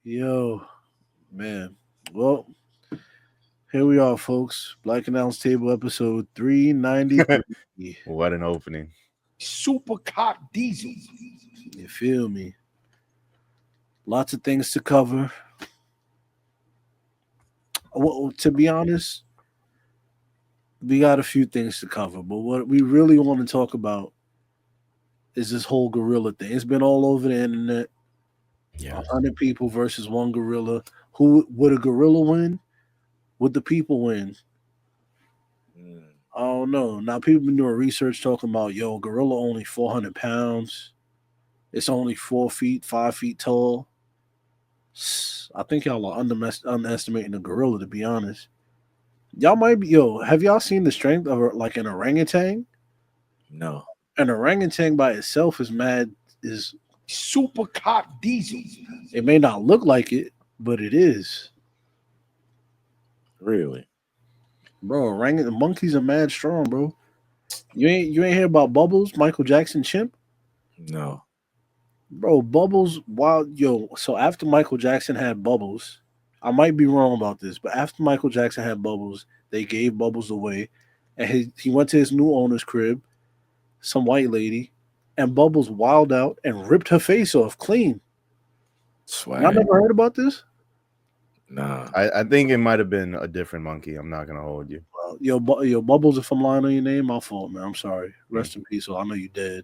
Yo, man. Well, here we are, folks. Black Announce Table episode 393. What an opening. Super cock diesel. You feel me? Lots of things to cover. Well, to be honest, we got a few things to cover, but what we really want to talk about is this whole gorilla thing. It's been all over the internet. Yeah. 100 people versus one gorilla. Who would a gorilla win? Would the people win? Mm. I don't know. Now people been doing research talking about gorilla only 400 pounds. It's only 4 feet, 5 feet tall. I think y'all are underestimating the gorilla. To be honest, y'all might be. Have y'all seen the strength of like an orangutan? No. An orangutan by itself is mad. Is Super cock diesel. it may not look like it, but it is, Really? bro. Orangutan monkeys are mad strong, bro. You ain't hear about Bubbles, Michael Jackson chimp? No. Bro, Bubbles, so after Michael Jackson had Bubbles, I might be wrong about this, but after Michael Jackson had Bubbles, they gave Bubbles away, and he went to his new owner's crib, some white lady, and Bubbles wild out and ripped her face off clean. Y'all Swag. never heard about this? Nah. I think it might have been a different monkey. I'm not gonna hold you. Well, Bubbles, if I'm lying on your name, my fault, man. I'm sorry. Rest in peace. So I know you dead.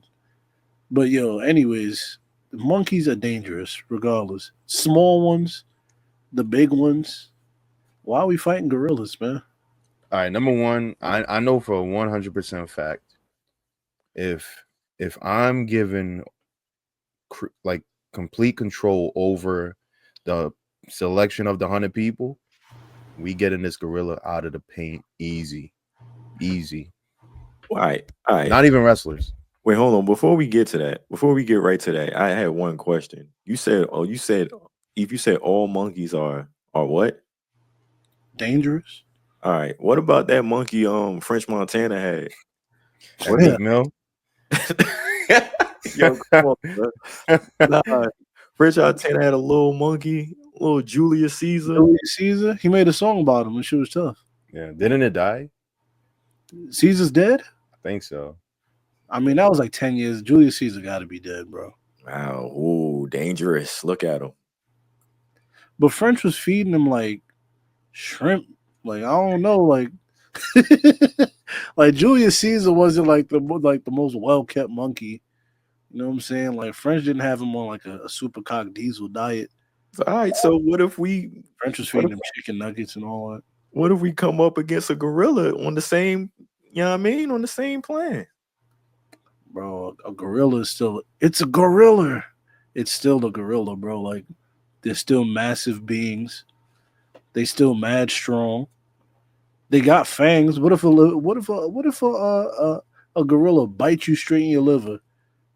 But anyways, monkeys are dangerous, regardless. Small ones, the big ones. Why are we fighting gorillas, man? All right, number one, I know for a 100% fact, if I'm given like complete control over the selection of the 100 people, we getting this gorilla out of the paint easy, easy. All right. All right. Not even wrestlers. Wait, hold on. Before we get to that, before we get right to that, I had one question. You said if you said all monkeys are what? Dangerous? All right. What about that monkey French Montana had? At What Yeah. Meek Mill. Yo, come on, bro. Nah, French Montana had a little monkey, little Julius Caesar. Julius Caesar? He made a song about him and she was tough. Yeah, didn't it die? Caesar's dead? I think so. I mean, that was like 10 years. Julius Caesar got to be dead, bro. Wow, ooh, dangerous. Look at him. But French was feeding him like shrimp. Like, I don't know. Like, like Julius Caesar wasn't like the most well kept monkey. You know what I'm saying? Like French didn't have him on like a super cock diesel diet. So, all right, so French was what feeding if, him chicken nuggets and all that. what if we come up against a gorilla on the same, you know what I mean, on the same plan? Bro, a gorilla is still it's a gorilla. It's still a gorilla, bro. Like they're still massive beings. They still mad strong. They got fangs. What if a gorilla bites you straight in your liver?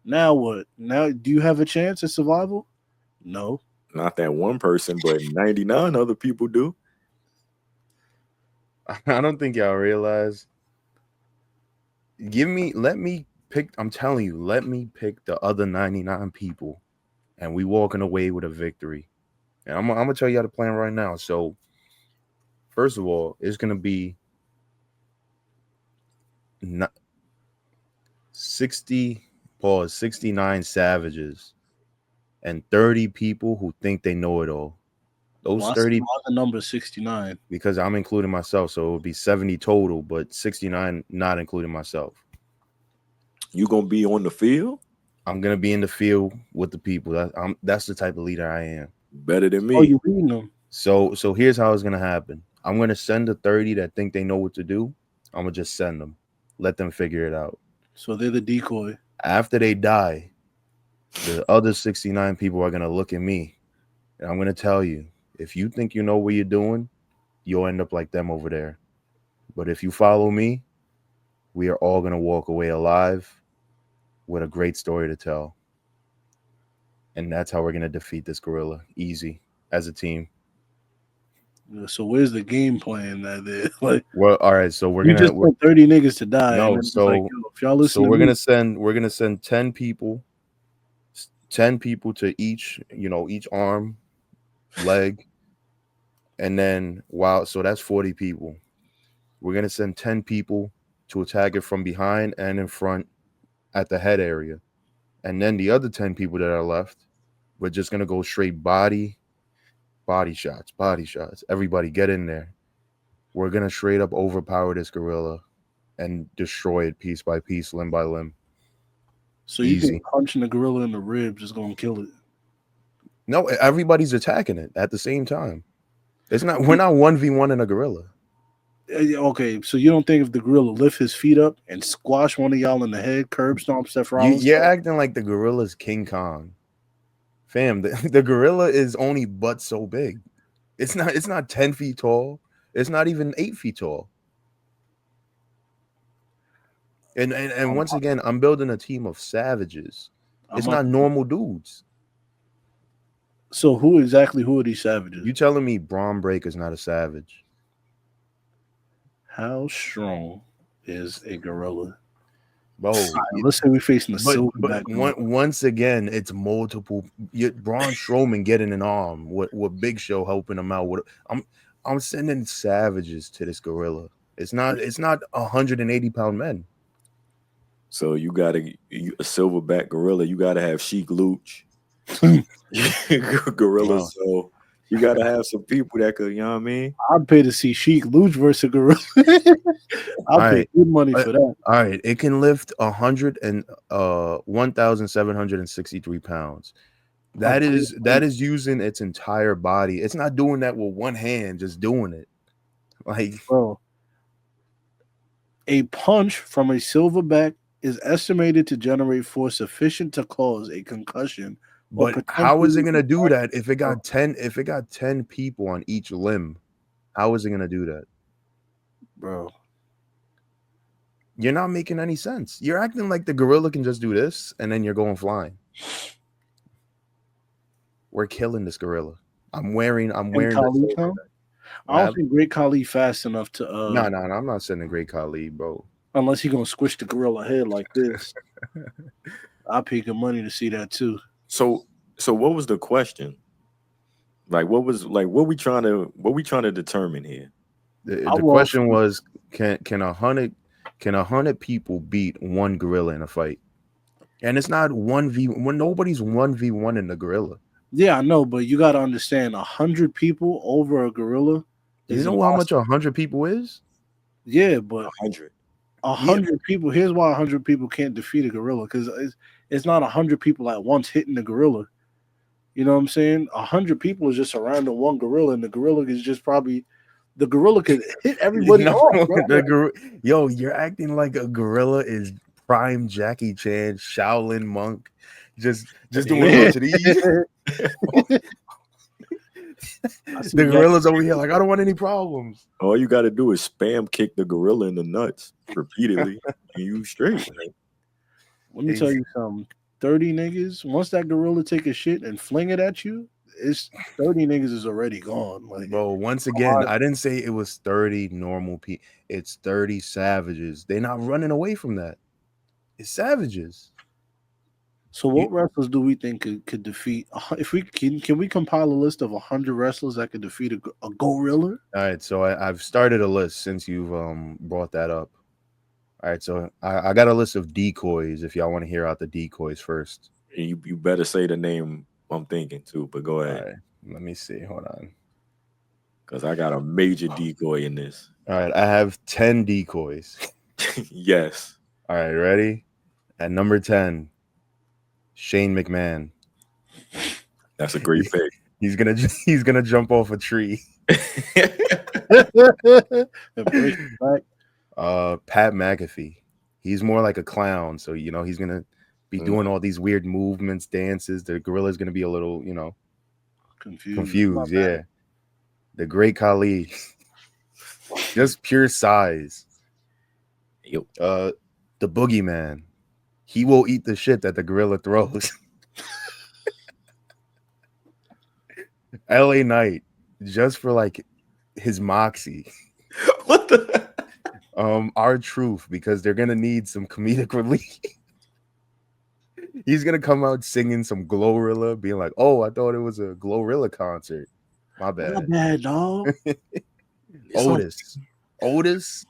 Now what? Now do you have a chance at survival? No. Not that one person, but 99 other people do. I don't think y'all realize. Let me pick. I'm telling you, let me pick the other 99 people, and we walking away with a victory. And I'm gonna tell you how the plan right now. So, first of all, it's gonna be 60 pause 69 savages and 30 people who think they know it all. Those 30, Why the number 69? because I'm including myself, so it would be 70 total, but 69 not including myself. You gonna be on the field? I'm gonna be in the field with the people. That's the type of leader I am. Better than Oh, me. you reading them? So here's how it's gonna happen. I'm gonna send the 30 that think they know what to do. I'm gonna just send them, let them figure it out. So they're the decoy. After they die, the other 69 people are gonna look at me, and I'm gonna tell you, if you think you know what you're doing, you'll end up like them over there. But if you follow me, we are all gonna walk away alive with a great story to tell. And that's how we're gonna defeat this gorilla. Easy as a team. So where's the game plan that they like? Well, all right, so You just want 30 niggas to die, and no, then it's like, so yo, if y'all listen to we're me, gonna send 10 people, 10 people to each arm leg, and then so that's 40 people. We're gonna send 10 people to attack it from behind and in front at the head area, and then the other 10 people that are left, we're just gonna go straight body shots, body shots. Everybody get in there. We're gonna straight up overpower this gorilla and destroy it piece by piece, limb by limb. So you think Easy. punching the gorilla in the ribs is gonna kill it? No, everybody's attacking it at the same time. It's not. We're not 1v1 in a gorilla. Okay, so you don't think if the gorilla lift his feet up and squash one of y'all in the head, curb stomp Seth Rollins? You're acting like the gorilla's King Kong, fam. The gorilla is only but so big. It's not. It's not 10 feet tall. It's not even 8 feet tall. And once again, I'm building a team of savages. It's not normal dudes. So who are these savages? You telling me Braun Breaker's not a savage? How strong is a gorilla? Bro, let's say we're facing a silverback. Once again, it's multiple. Braun Strowman getting an arm. With Big Show helping him out. I'm sending savages to this gorilla. It's not 180-pound men. So you got a silverback gorilla. You got to have Sheik Luch, gorilla. Wow. So you got to have some people that could, you know what I mean? I'd pay to see Sheik Luch versus a gorilla. I'll pay good money for that. All right, it can lift 1,763 pounds. That is using its entire body. It's not doing that with one hand, just doing it. Like, bro, a punch from a silverback is estimated to generate force sufficient to cause a concussion. But how is it gonna do that if it got 10 people on each limb? How is it gonna do that? Bro, you're not making any sense. You're acting like the gorilla can just do this and then you're going flying. We're killing this gorilla. I'm wearing Khali, I don't think Great Khali fast enough to No, I'm not sending Great Khali, bro. Unless he's gonna squish the gorilla head like this. I'll pay good money to see that too. So what was the question? Like what we trying to determine here? The question was can 100 people beat one gorilla in a fight? And it's not 1v1 when nobody's 1v1 in the gorilla. Yeah, I know, but you got to understand 100 people over a gorilla. You know how much 100 people is? Yeah, but 100 people. Here's why 100 people can't defeat a gorilla, because it's not 100 people at once hitting the gorilla. You know what I'm saying? 100 people is just around the one gorilla, and the gorilla is just probably the gorilla could hit everybody off. Yo, you're acting like a gorilla is prime Jackie Chan, Shaolin monk, just doing a bunch of these. The gorilla's over here like, I don't want any problems. All you got to do is spam kick the gorilla in the nuts repeatedly, and you straight. Man. Let me tell you something. 30 niggas, once that gorilla take a shit and fling it at you, it's 30 niggas is already gone. Like, bro, once again, I didn't say it was 30 normal people. It's 30 savages. They're not running away from that. It's savages. So what wrestlers do we think could defeat? If we can we compile a list of 100 wrestlers that could defeat a gorilla? All right, so I've started a list since you've brought that up. All right, so I got a list of decoys. If y'all want to hear out the decoys first, you better say the name I'm thinking too. But go ahead. All right, let me see. Hold on, because I got a major decoy in this. All right, I have 10 decoys. Yes. All right, ready? At number 10. Shane McMahon. That's a great pick. He's gonna jump off a tree. Pat McAfee. He's more like a clown, so he's gonna be doing all these weird movements, dances. The gorilla's gonna be a little, confused. Yeah. The Great Khali. Just pure size. Yep. The Boogeyman. He will eat the shit that the gorilla throws. LA Knight, just for like his moxie. What the? R-Truth, because they're gonna need some comedic relief. He's gonna come out singing some Glorilla, being like, "Oh, I thought it was a Glorilla concert." My bad. My bad, dog. Otis.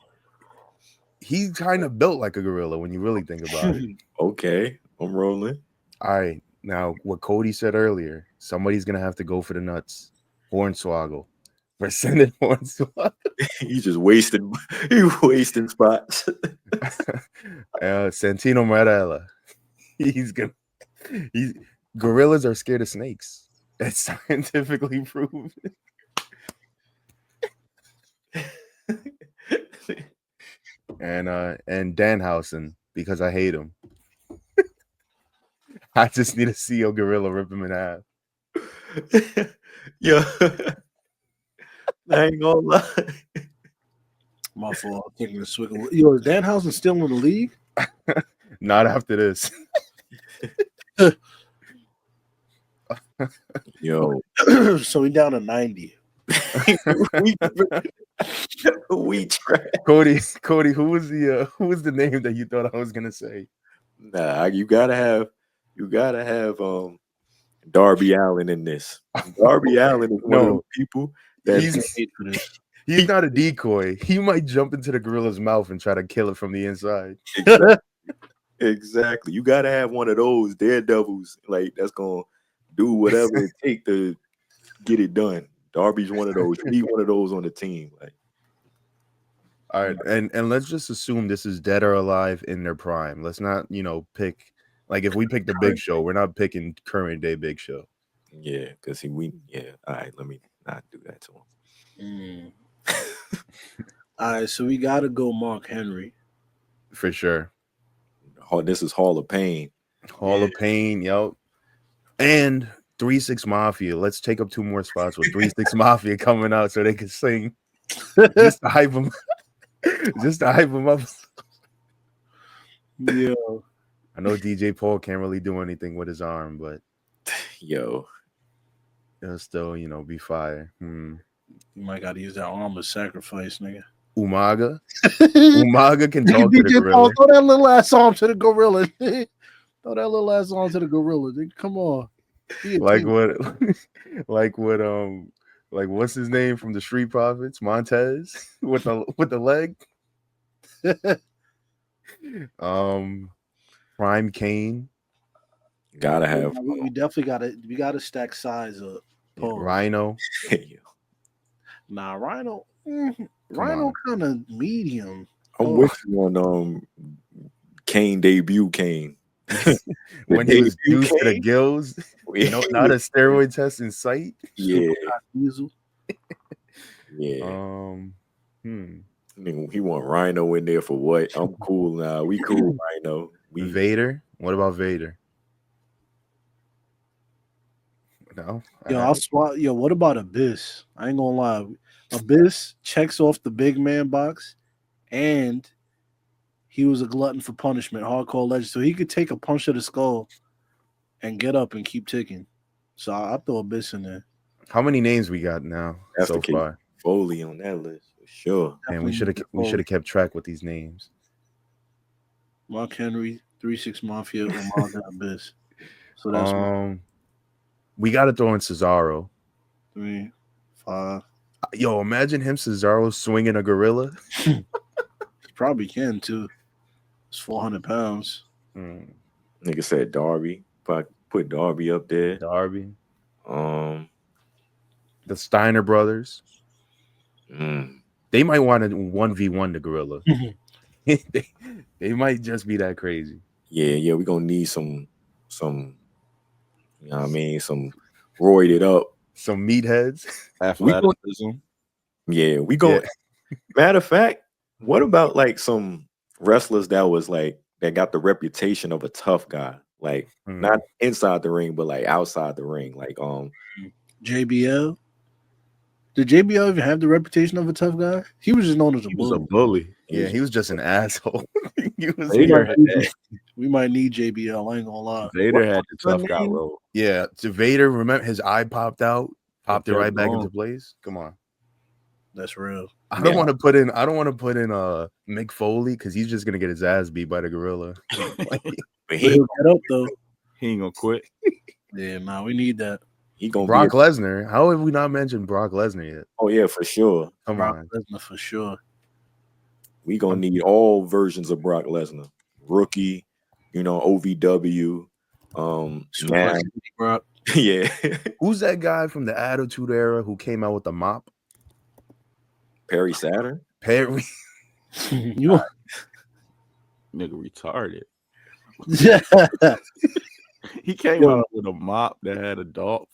He's kind of built like a gorilla when you really think about it. Okay, I'm rolling. All right. Now, what Cody said earlier, somebody's going to have to go for the nuts. Hornswoggle. Rescinded Hornswoggle. He's just wasting. He's wasting spots. Santino Marella. Gorillas are scared of snakes. That's scientifically proven. And Danhausen, because I hate him. I just need to see a gorilla rip him in half. Yeah, I ain't gonna lie. My fault. I'm taking a swig. Yo, is Danhausen still in the league? Not after this. Yo, So he down to 90. we trash. Cody, who was the name that you thought I was gonna say? Nah, you gotta have Darby Allin in this. Darby Allin is one of those people that he's not a decoy. He might jump into the gorilla's mouth and try to kill it from the inside. Exactly. You gotta have one of those daredevils, like that's gonna do whatever it take to get it done. Darby's one of those. He's one of those on the team. Like, all right, and let's just assume this is dead or alive in their prime. Let's not, pick like if we pick the Big Show, we're not picking current day Big Show. Yeah, because all right, let me not do that to him. All right, so we gotta go Mark Henry. For sure. This is Hall of Pain. Hall of Pain, yo. And 3-6 Mafia. Let's take up 2 more spots with 3-6 Mafia coming out so they can sing. Just to hype them. Just to hype them up. Yeah. I know DJ Paul can't really do anything with his arm, but yo, it'll still, be fire. You might gotta use that arm as sacrifice, nigga. Umaga can talk to the gorilla. Throw that little ass arm to the gorilla. Throw that little ass arm to the gorilla. Nigga. Come on. Like what's his name from the Street Profits? Montez with the leg. Prime Kane. Gotta have. We definitely gotta stack size up. Rhino. Nah, Rhino. Rhino kind of medium. I'm with you on Kane debut Kane. When he was used to the gills, not a steroid test in sight. Yeah. Yeah. I mean, he want Rhino in there for what? I'm cool now. We cool, Rhino. Vader. What about Vader? No. Yo, I'll swap. Yo, what about Abyss? I ain't gonna lie. Abyss checks off the big man box, and he was a glutton for punishment, hardcore legend. So he could take a punch to the skull and get up and keep ticking. So I'll throw Abyss in there. How many names we got now so far? Foley on that list for sure. And we should have kept track with these names. Mark Henry, 3-6 Mafia, Umaga, Abyss. So that's we got to throw in Cesaro. 3, 5. Yo, imagine him, Cesaro, swinging a gorilla. He probably can too. It's 400 pounds. Nigga said Darby. Put Darby up there. Darby. The Steiner brothers. They might want to 1v1 the gorilla. they might just be that crazy. Yeah, we're gonna need some you know what I mean, some roided up. Some meatheads. Athleticism. We go. Matter of fact, what about like some wrestlers that got the reputation of a tough guy? Like not inside the ring, but like outside the ring. Like JBL. Did JBL even have the reputation of a tough guy? He was just known as a bully. Yeah, he was just an asshole. We might need JBL. I ain't gonna lie. Vader had the tough guy role. Yeah, to Vader. Remember his eye popped out, popped it right back into place. Come on, that's real. I don't want to put in Mick Foley because he's just gonna get his ass beat by the gorilla. But he'll get up though. He ain't gonna quit. Yeah, we need that. He gonna Brock be. Lesnar. How have we not mentioned Brock Lesnar yet? Oh yeah, for sure. Come Brock on. Lesnar for sure. We gonna need all versions of Brock Lesnar. Rookie, OVW. Super Now, City Brock. yeah. Who's that guy from the Attitude Era who came out with the mop? Perry Saturn. Perry. You Nigga retarded. yeah. He came Yo. out with a mop that had a doll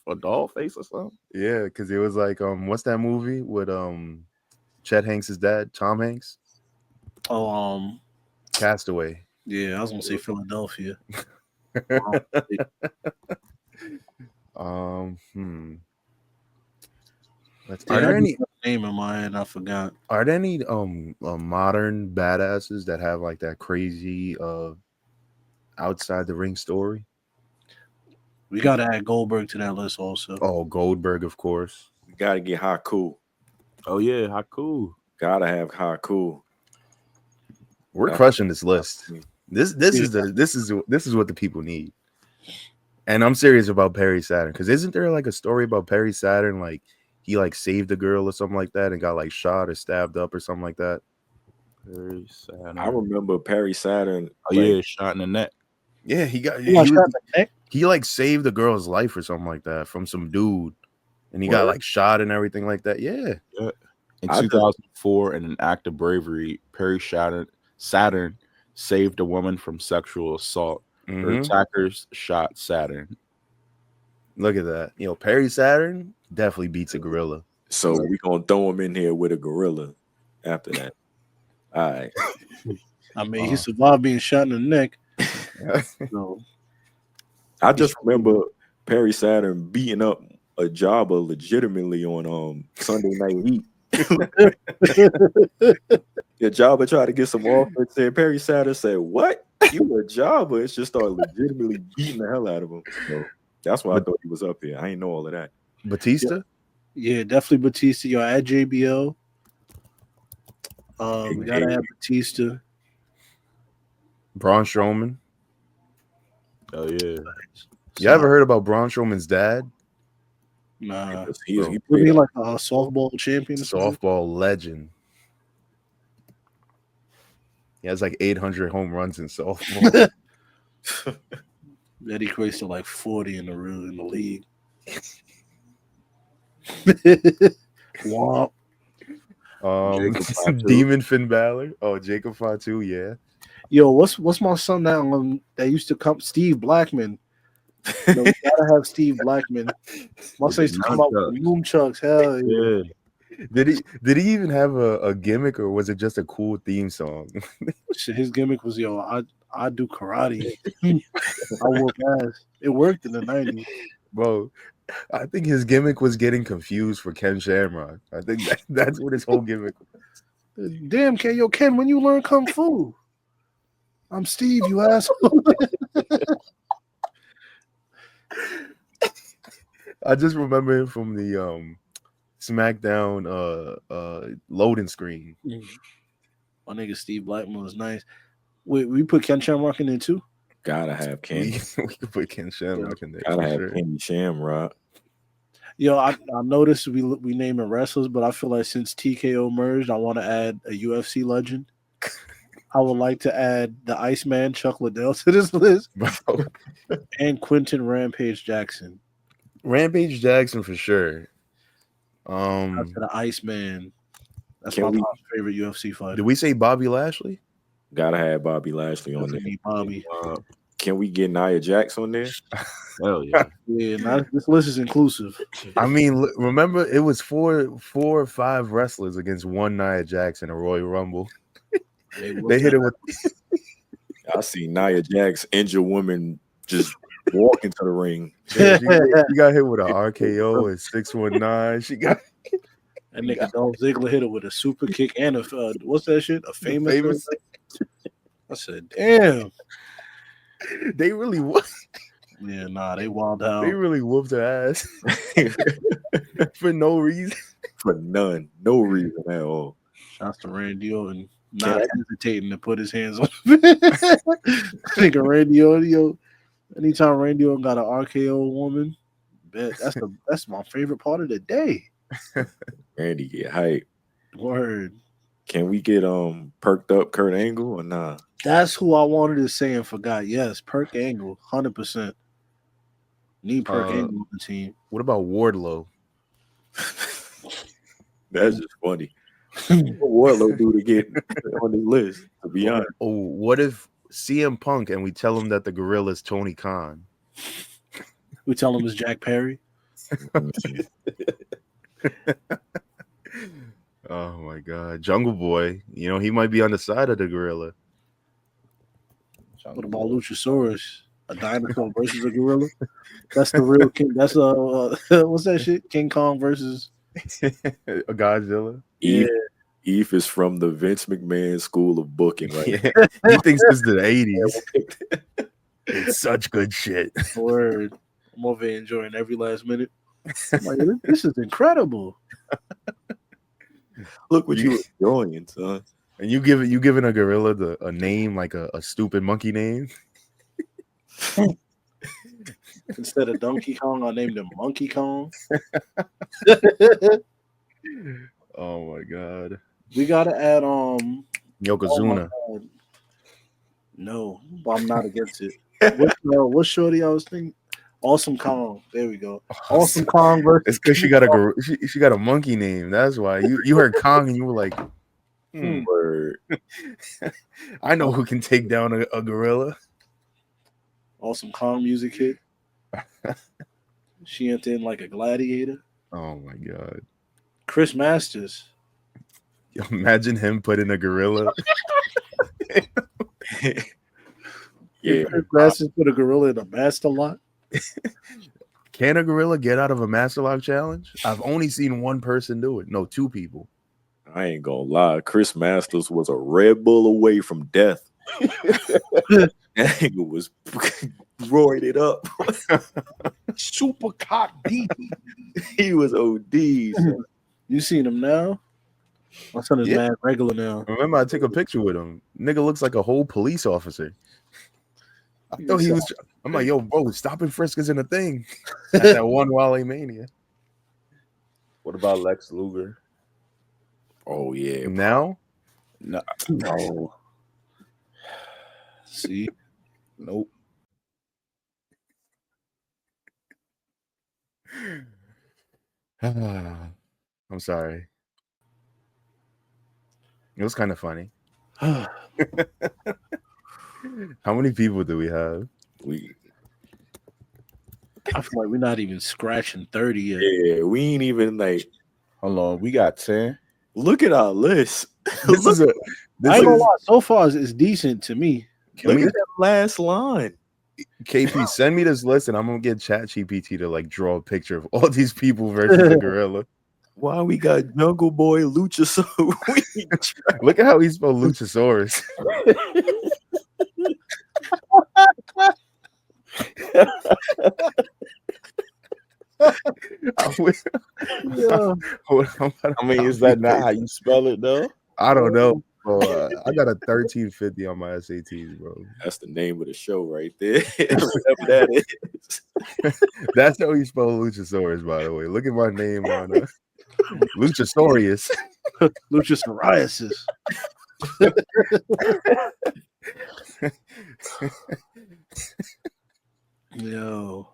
face or something. Yeah, because it was like what's that movie with Chet Hanks' dad, Tom Hanks? Oh, Castaway. yeah, I was gonna say Philadelphia. Let's Yeah, are there any name in my head? I forgot. are there any modern badasses that have like that crazy outside the ring story? We gotta add Goldberg to that list also. Oh, Goldberg, of course. We gotta get Haku. Oh yeah, how cool. Gotta have Haku. We're crushing this list. This is what the people need. And I'm serious about Perry Saturn, because isn't there like a story about Perry Saturn, like he like saved a girl or something like that and got like shot or stabbed up or something like that? Perry Saturn. I remember Perry Saturn. Oh yeah, shot in the neck. Yeah, he got shot in the neck. He like saved a girl's life or something like that from some dude, and he got like shot and everything like that. Yeah. In 2004, in an act of bravery, Perry Saturn saved a woman from sexual assault. Her attackers shot Saturn. Look at that. Perry Saturn definitely beats a gorilla. So we're gonna throw him in here with a gorilla after that. All right. I mean, he survived being shot in the neck. So I just remember Perry Saturn beating up a jobber legitimately on Sunday Night Heat. The jobber tried to get some offer. Said Perry Saturn said, "What? You a jobber?" It's just started legitimately beating the hell out of him. So that's why I thought he was up here. I ain't know all of that. Batista? Yeah, definitely Batista. Yo, add JBL. We gotta have Batista. Braun Strowman. Oh yeah. You ever heard about Braun Strowman's dad? Nah. He like a softball champion. Softball legend. He has like 800 home runs in softball. That equates to like 40 in the league. Womp. Demon Finn Balor. Oh, Jacob Fatu, yeah. Yo, what's my son that used to come? Steve Blackman. We gotta have Steve Blackman. My son used to come out with nunchucks. Hell yeah. Did he even have a gimmick, or was it just a cool theme song? His gimmick was, yo, I do karate. I whoop ass. It worked in the 90s. Bro, I think his gimmick was getting confused for Ken Shamrock. I think that's what his whole gimmick was. Damn, Ken, when you learn Kung Fu? I'm Steve, you asshole. I just remember him from the SmackDown loading screen. My nigga Steve Blackman was nice. Wait, we put Ken Shamrock in there too? Gotta have Ken. We could put Ken Shamrock in there. Gotta have Kenny Shamrock. Yo, I noticed we naming wrestlers, but I feel like since TKO merged, I want to add a UFC legend. I would like to add the Iceman Chuck Liddell to this list, and Quentin Rampage Jackson. Rampage Jackson for sure. That's the Iceman. That's my favorite UFC fighter. Did we say Bobby Lashley? Gotta have Bobby Lashley on there. Bobby. Can we get Nia Jax on there? Hell yeah. Yeah, this list is inclusive. I mean, remember it was four or five wrestlers against one Nia Jax in a Royal Rumble. They hit it with. I see Nia Jax injure woman just walk into the ring. Yeah, she got hit with an RKO and 619. She got. That nigga Dolph Ziggler hit it with a super kick and a what's that shit? A famous. I said, damn. They really what? Yeah, nah, they wild out. They really whooped her ass for no reason. For no reason at all. Shouts to Randy Orton not hesitating to put his hands on nigga Randy Orton. Anytime Randy Orton got an RKO woman, Bet that's my favorite part of the day. Randy get hype. Word. Can we get perked up Kurt Angle or nah? That's who I wanted to say and forgot. Yes, Perk Angle, 100%. Need Perk Angle on the team. What about Wardlow? That's just funny. What Wardlow do to get on the list? To be honest. Oh, what if CM Punk and we tell him that the Gorilla's Tony Khan? We tell him it's Jack Perry. Oh my God, Jungle Boy. You know he might be on the side of the gorilla. What about Luchasaurus? A dinosaur versus a gorilla? That's the real king. That's what's that shit? King Kong versus a Godzilla. Eve is from the Vince McMahon school of booking, right? Yeah. He thinks it's the 80s. It's such good shit. Word. I'm over here enjoying every last minute. I'm like, this is incredible. Look what you enjoying, son. And you giving a gorilla a name like a stupid monkey name. Instead of Donkey Kong, I named him Monkey Kong. Oh my God. We gotta add Yokozuna. Oh no, but I'm not against it. What shorty I was thinking? Awesome Kong. There we go. Awesome Kong versus. It's because she got she got a monkey name. That's why you heard Kong and you were like, Word. I know who can take down a gorilla. Awesome Kong music hit. She entered in like a gladiator. Oh my God. Chris Masters. Imagine him putting a gorilla. Yeah. Chris Masters put a gorilla in a master lock. Can a gorilla get out of a master lock challenge? I've only seen one person do it. No, two people. I ain't gonna lie. Chris Masters was a Red Bull away from death. That nigga was roided up. Super cock deep. He was OD. So. You seen him now? My son is mad regular now. Remember, I took a picture with him. Nigga looks like a whole police officer. I thought he was. I'm like, yo, bro, stop and frisk isn't a thing. At that one Wale Mania. What about Lex Luger? Oh yeah. Now? No. See? Nope. I'm sorry. It was kind of funny. How many people do we have? I feel like we're not even scratching 30 yet. Yeah, we ain't even like. Hold on, we got 10. Look at our list. I ain't gonna lie, so far it's decent to me. Look at that last line. KP, send me this list and I'm gonna get ChatGPT to like draw a picture of all these people versus the gorilla. Why we got Jungle Boy Luchasaurus? Look at how he spelled Luchasaurus. I mean, is that not how you spell it though? I don't know. Bro, I got a 1350 on my SATs, bro. That's the name of the show right there. Whatever that is. That's how you spell Luchasaurus, by the way. Look at my name on Luchasaurus. Luchasaurus. Yo.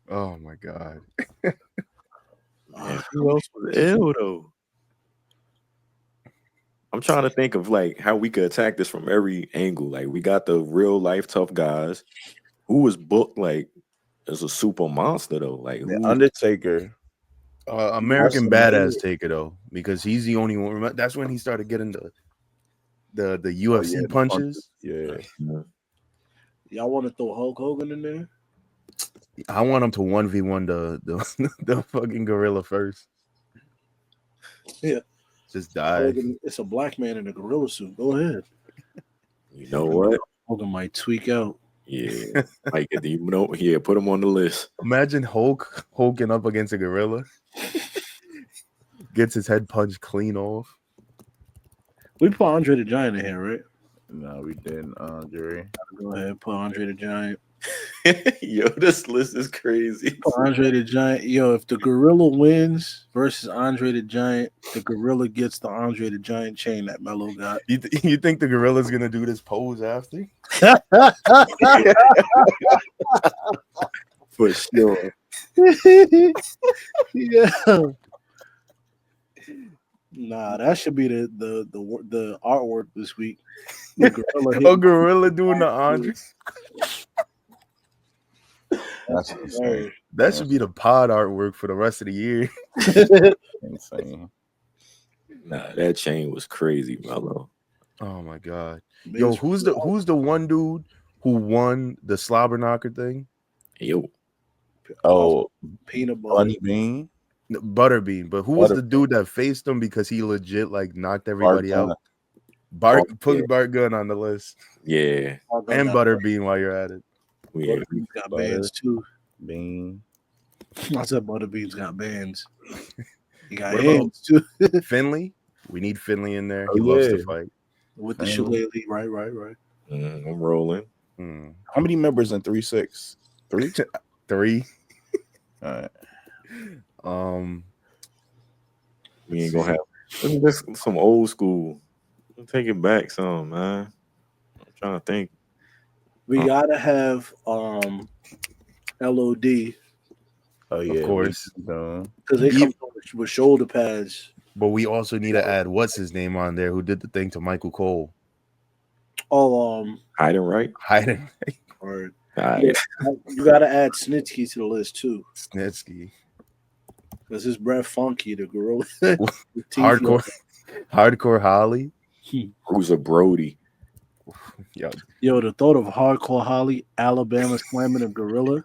Oh my God. Who else was ill though? I'm trying to think of like how we could attack this from every angle. Like we got the real life tough guys. Who was booked like as a super monster though? Like the Undertaker. American Badass Taker though, because he's the only one. Remember, that's when he started getting the UFC punches. Yeah. Y'all want to throw Hulk Hogan in there? I want him to 1v1 the fucking gorilla first. Yeah. Just die. It's a black man in a gorilla suit. Go ahead. You know what? Hogan might tweak out. Yeah. Like, yeah, put him on the list. Imagine Hulk hulking up against a gorilla. Gets his head punched clean off. We put Andre the Giant in here, right? No, we didn't, Jerry. Go ahead, put Andre the Giant. Yo, this list is crazy. Andre the Giant. Yo, if the Gorilla wins versus Andre the Giant, the Gorilla gets the Andre the Giant chain that Melo got. You think the gorilla's gonna do this pose after? For sure. Yeah. Nah, that should be the artwork this week. The gorilla A hitting- gorilla doing the Andre. That's insane. That should be the pod artwork for the rest of the year. Insane. Nah, that chain was crazy, Melo. Oh my god. Yo, who's the one dude who won the slobber knocker thing? Yo, Oh, peanut butter. Bunny Bean. Butterbean. But who was the dude that faced him because he legit like knocked everybody Bart out? Bart, put yeah. Bart Gunn on the list. yeah. And Butterbean while you're at it. Yeah. Butterbean's got bands too. Bean. I said Butterbean's got bands. He got What about- hands too. Finley? We need Finley in there. Oh, He loves yeah. to fight. With the Finley. shillelagh. Right. I'm rolling. How many members in 3-6? 3? 3. All right. We ain't gonna have this some old school. Take it back some, man. I'm trying to think. We gotta have LOD Oh yeah, course. because they come with shoulder pads. But we also need to add what's his name on there who did the thing to Michael Cole. Oh, Hiding right. Hiding or Yeah. you gotta add Snitsky to the list too. Snitsky. Because his breath funky, the gorilla. Hardcore Holly. Who's a Brody? Yo, the thought of Hardcore Holly, Alabama slamming a gorilla.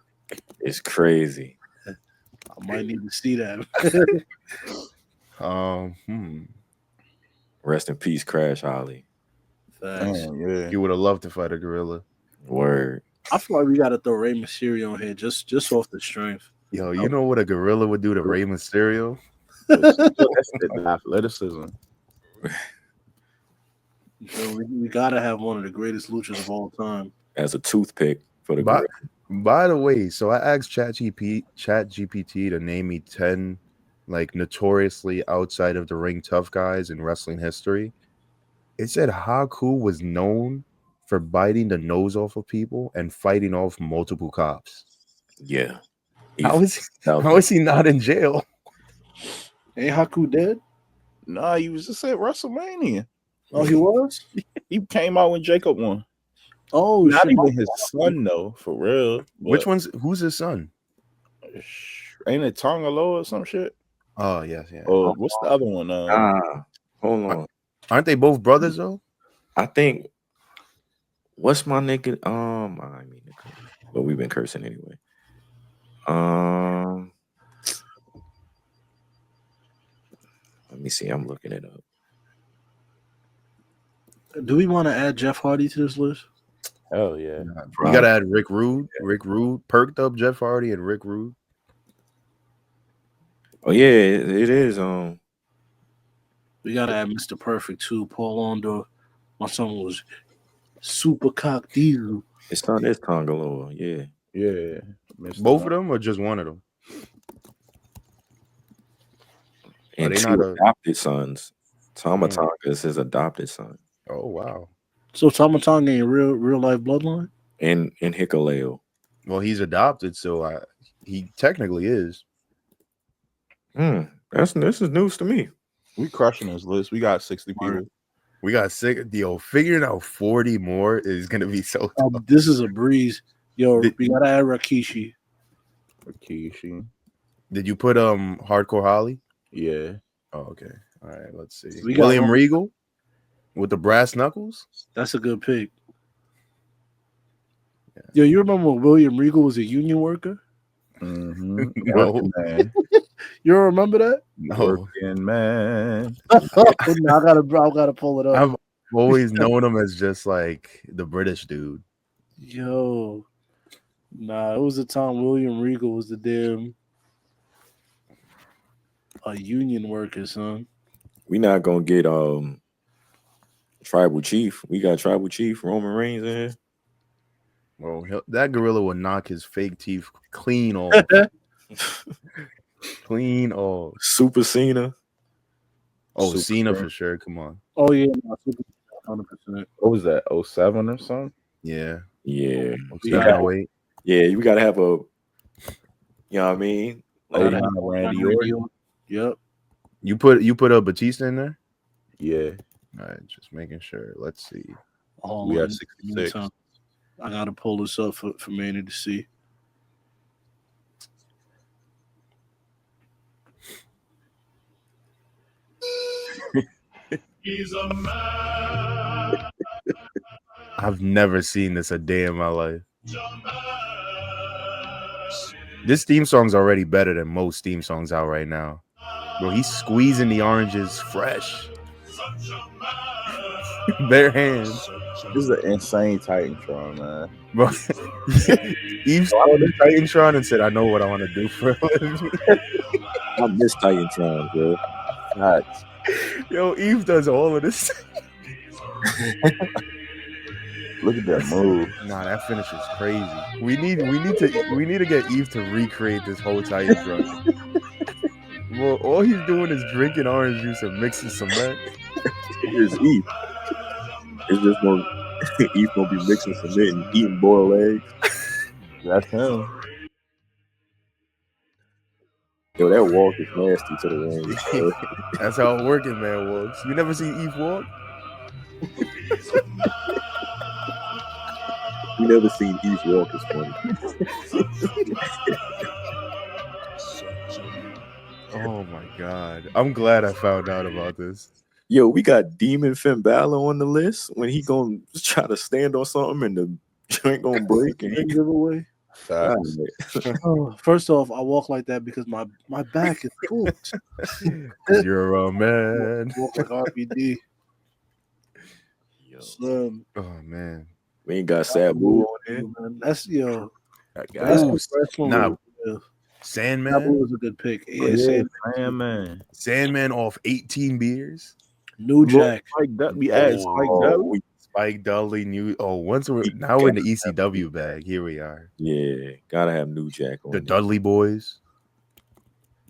It's crazy. I might need to see that. Rest in peace, Crash Holly. Facts. Yeah. You would have loved to fight a gorilla. Word. I feel like we gotta throw Rey Mysterio in here just off the strength. Yo, you know what a gorilla would do to Rey Mysterio? The athleticism. So we gotta have one of the greatest luchas of all time. As a toothpick for the By the way, so I asked ChatGPT to name me 10 like notoriously outside of the ring tough guys in wrestling history. It said Haku was known for biting the nose off of people and fighting off multiple cops. Yeah. How is he not in jail? Ain't Haku dead? Nah, he was just at WrestleMania. Oh, he was? He came out when Jacob won. Oh, Not shit. even his son, though, for real. Who's his son? Ain't it Tongalo or some shit? Oh, yeah. Oh, what's the other one? Hold on. Aren't they both brothers though? I think. What's my nigga? I mean, but we've been cursing anyway. Let me see. I'm looking it up. Do we want to add Jeff Hardy to this list? Oh yeah. We gotta add Rick Rude. Rick Rude, perked up Jeff Hardy and Rick Rude. Oh yeah, it is. We gotta add Mr. Perfect too. Paul Ondo. My son was super cock diesel. His son is Tongaloa. Yeah. Yeah. Both of them or just one of them? And two adopted sons. Tamatanga is his adopted son. Oh wow. So Tamatanga ain't real life bloodline? And Hikaleo. Well, he's adopted, so he technically is. This is news to me. We crushing this list. We got 60 people. We got sick. Yo, figuring out 40 more is gonna be so tough. This is a breeze. Yo, we gotta add Rikishi. Did you put Hardcore Holly? Yeah. Oh, okay. All right, let's see. We got William Regal with the brass knuckles. That's a good pick. Yeah. Yo, you remember when William Regal was a union worker? Mm-hmm. No. Man. You don't remember that? No, working man. I gotta pull it up. I've always known him as just like the British dude. Yo, nah, it was the time William Regal was the damn a union worker, son. We not gonna get Tribal Chief. We got Tribal Chief Roman Reigns in here. Well, that gorilla will knock his fake teeth clean off. Clean off. Super Cena. Oh, Super Cena Cena. for sure. Come on. Oh yeah, 100%. What was that? 07 or something? Yeah. Yeah. We got- 0708. Yeah, you gotta have a, you know what I mean? Oh, Like, yeah, Randy Orton. Yep. You put a Batista in there? Yeah, All right, just making sure. Let's see. Hold we on. had 66. Meantime, I gotta pull this up for Manny to see. He's a man. I've never seen this a day in my life. This theme song's already better than most theme songs out right now. Bro, he's squeezing the oranges fresh. Bare hands. This is an insane Titantron, man. Bro, Eve saw the Titantron and said, I know what I want to do for a living. I miss Titantron, bro. Facts. Yo, Eve does all of this. Look at that move. Nah, that finish is crazy. We need to get Eve to recreate this whole Titantron. Well, all he's doing is drinking orange juice and mixing cement. It's Eve. It's just gonna Eve gonna be mixing cement and eating boiled eggs. That's him. Yo, that walk is nasty to the ring. Bro. That's how a working man walks. You never seen Eve walk? You never seen Eve walk. It's funny. Oh my god. I'm glad I found out about this. Yo, we got Demon Finn Balor on the list when he gonna try to stand on something and the joint gonna break. And he Giveaway. Facts. Oh, first off, I walk like that because my back is cooked. You're a man. Walk like RBD. Yo, Slim. Oh man. we ain't got Sabu on there. Man, that's That That's guy. the first one. Nah, Sabu Sandman. was a good pick. Yeah, Yeah, man. Sandman off 18 beers. New Jack. Spike Dudley ass. Spike Dudley. Spike Dudley new. Oh, now we're in the ECW bag. Here we are. Yeah, gotta have New Jack on The there. Dudley boys.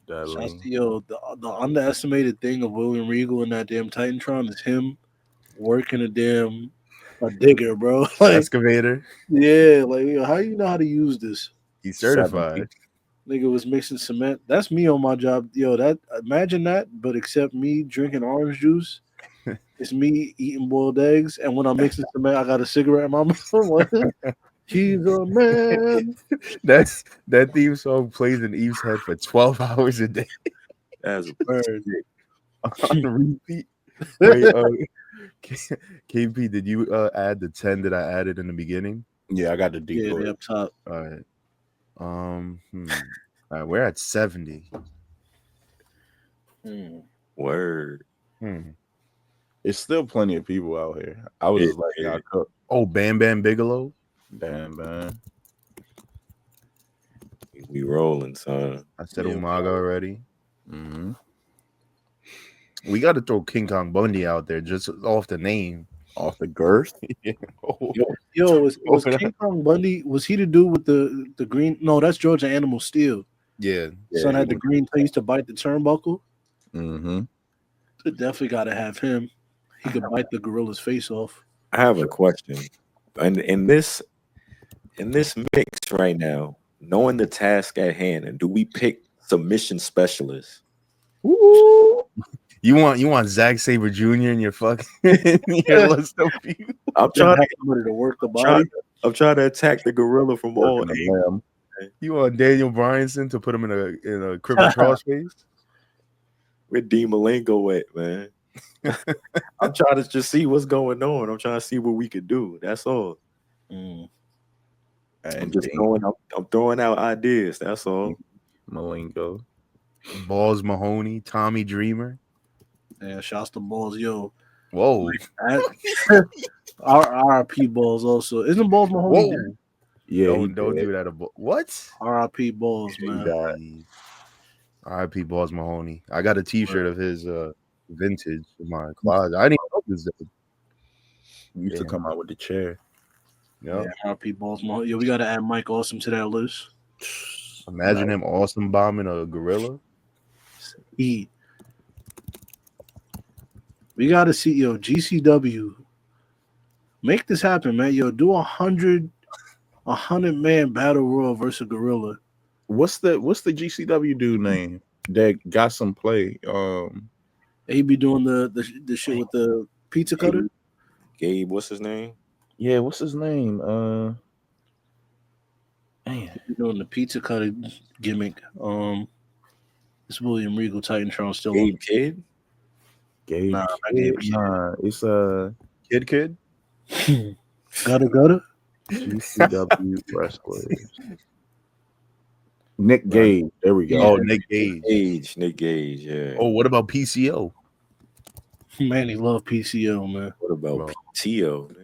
Shouts to, yo, the underestimated thing of William Regal in that damn Titantron is him working a digger, bro. Like, Excavator. yeah, like, yo, how you know how to use this? He's certified. Nigga was mixing cement. That's me on my job. Yo, imagine that, but except me drinking orange juice. It's me eating boiled eggs, and when I'm mixing cement, I got a cigarette in my mouth. He's a man. That theme song plays in Eve's head for 12 hours a day That's a Bird. on repeat. Wait, KP, did you add the 10 that I added in the beginning? Yeah, I got the Yeah, decoy. they up top. All right. All right, we're at 70. word. It's still plenty of people out here. I was just like, Yeah. y'all cook. Oh, Bam Bam Bigelow. Damn, man. We rolling, son. I said Yeah. Umaga already. Mm-hmm. We got to throw King Kong Bundy out there just off the name. Off the girth. Oh, Yo, was King Kong Bundy? Was he the dude with the green? No, that's Georgia Animal Steel. yeah. Son had the green tail, used to bite the turnbuckle. Mm-hmm. Definitely got to have him. He could bite the gorilla's face off. I have a question. And in this mix right now, knowing the task at hand, and do we pick submission specialists? You want Zack Sabre Jr. in your fucking your list of people? I'm trying Have somebody to work the body. to attack the gorilla from all angles. You want Daniel Bryanson to put him in a crippling crossface? Where D Malenko at, man? I'm trying to just see what's going on. I'm trying to see what we could do. That's all. I'm just I'm throwing out ideas. That's all. Malenko. Balls Mahoney, Tommy Dreamer. Yeah, shouts to Balls. Yo, Whoa. R.I.P. Balls also. Isn't Balls Mahoney? Whoa. dead? Yeah, Don't do that. What? R.I.P. Balls, man. Jeez. R.I.P. Balls Mahoney. I got a T-shirt of his vintage in my closet. I didn't even know this. used to come out with the chair. Yeah. RP Baltimore. Yo, we gotta add Mike Awesome to that list. Imagine him awesome bombing a gorilla. We gotta see GCW. Make this happen, man. Yo, do 100 man battle royal versus gorilla. What's the GCW dude name that got some play? He be doing the shit with the pizza cutter. Gabe, what's his name? Yeah, what's his name? Man. He be doing the pizza cutter gimmick. It's William Regal Titantron still Gabe on. Kidd? Gabe Nah, Kidd? not Gabe Kidd. Nah, it's Kid. Gutter. GCW wrestlers. Nick Gage. There we go. Oh, Nick Gage. Nick Gage, yeah. Oh, what about PCO? Man, he love PCO, man. What about Bro. PTO?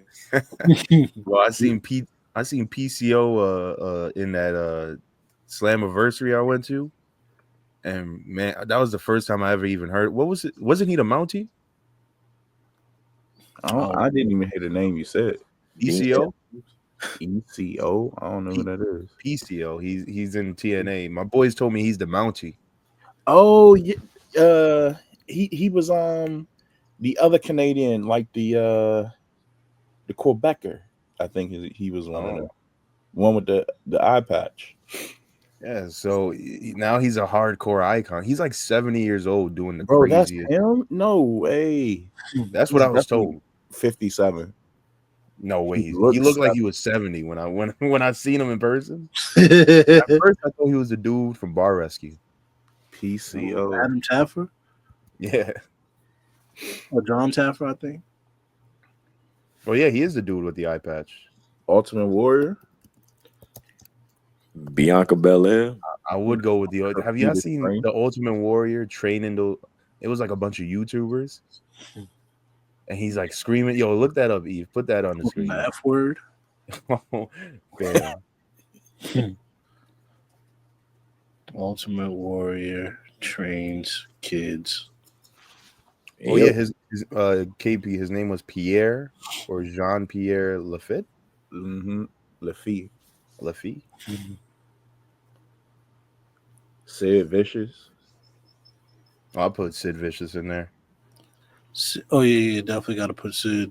Well, I seen PCO in that Slammiversary I went to, and man, that was the first time I ever even heard. What was it? Wasn't he the Mountie? I didn't even hear the name you said. PCO. ECO. I don't know who that is. PCO. He's in TNA. My boys told me he's the Mountie. Oh yeah. He was the other Canadian, like the Quebecer. I think he was one of them. One with the eye patch. Yeah, so now he's a hardcore icon. He's like 70 years old doing the Bro, that's craziest. him? No way. That's what I was told. 57. No way. He He looks looked like he was 70 when I seen him in person. Adam At first, I thought he was a dude from Bar Rescue. PCO. Taffer Yeah. or John Taffer, I think. Oh yeah, he is the dude with the eye patch. Ultimate Warrior. Bianca Belair. I would go with the. Have you guys seen the Ultimate Warrior training? It was like a bunch of YouTubers, and he's like screaming. Yo, look that up, Eve. Put that on the screen. The F word. Oh, damn. Ultimate Warrior trains kids. Oh yeah, his KP. His name was Pierre or Jean Pierre Lafitte. Lafitte. Mm-hmm. Sid Vicious. I'll put Sid Vicious in there. Oh yeah, definitely got to put Sid.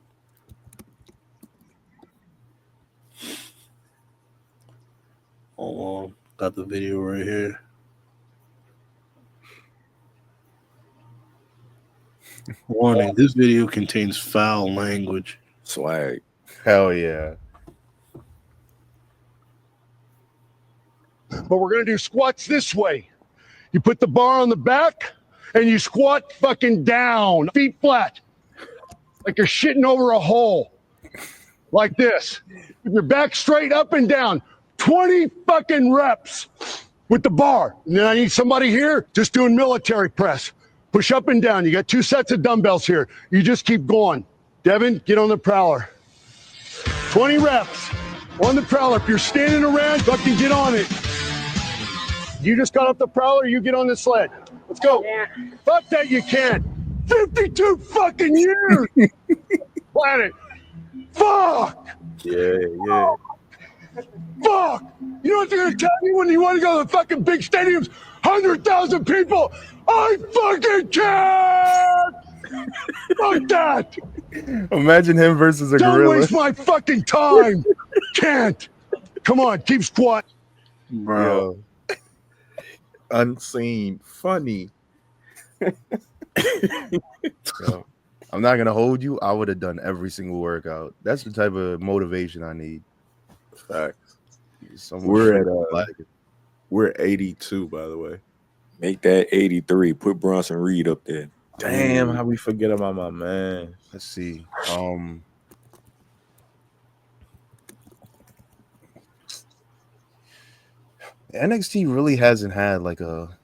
Hold on, got the video right here. Warning: this video contains foul language. Swag. Hell yeah. But we're going to do squats this way. You put the bar on the back and you squat fucking down, feet flat, like you're shitting over a hole, like this. With your back straight up and down, 20 fucking reps with the bar. And then I need somebody here just doing military press. Push up and down. You got 2 sets of dumbbells here. You just keep going. Devin, get on the prowler. 20 reps on the prowler. If you're standing around, fucking get on it. You just got off the prowler, you get on the sled. Let's go. Yeah. Fuck that you can't. 52 fucking years. Planet. Fuck. Yeah. Fuck. You know what they're going to tell you when you want to go to the fucking big stadiums? 100,000 people. I fucking can't. Fuck that. Imagine him versus a Don't gorilla. waste my fucking time. Can't. Come on, keep squat. Bro. Yo. Unseen. Funny. Yo, I'm not gonna hold you. I would have done every single workout. That's the type of motivation I need. Facts. We're We're at 82, by the way. Make that 83. Put Bronson Reed up there. Damn, how we forget about my man. Let's see. NXT really hasn't had like a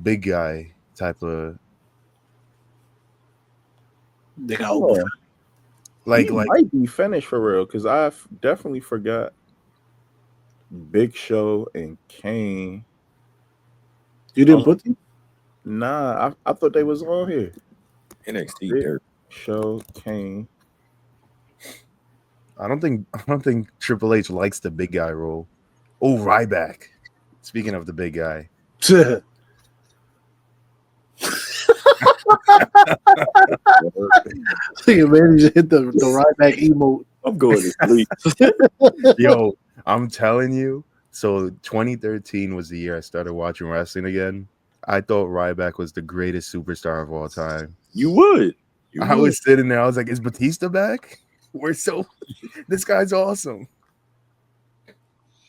big guy type of They got like might be finished for real because I definitely forgot Big Show and Kane. You didn't put them? Nah, I thought they was on here. NXT Big dirt. Show, Kane. I don't think Triple H likes the big guy role. Oh, Ryback. Speaking of the big guy. Man, he just hit the Ryback emote. I'm going to sleep. Yo, I'm telling you. So 2013 was the year I started watching wrestling again. I thought Ryback was the greatest superstar of all time. You would. I was sitting there. I was like, "Is Batista back? This guy's awesome."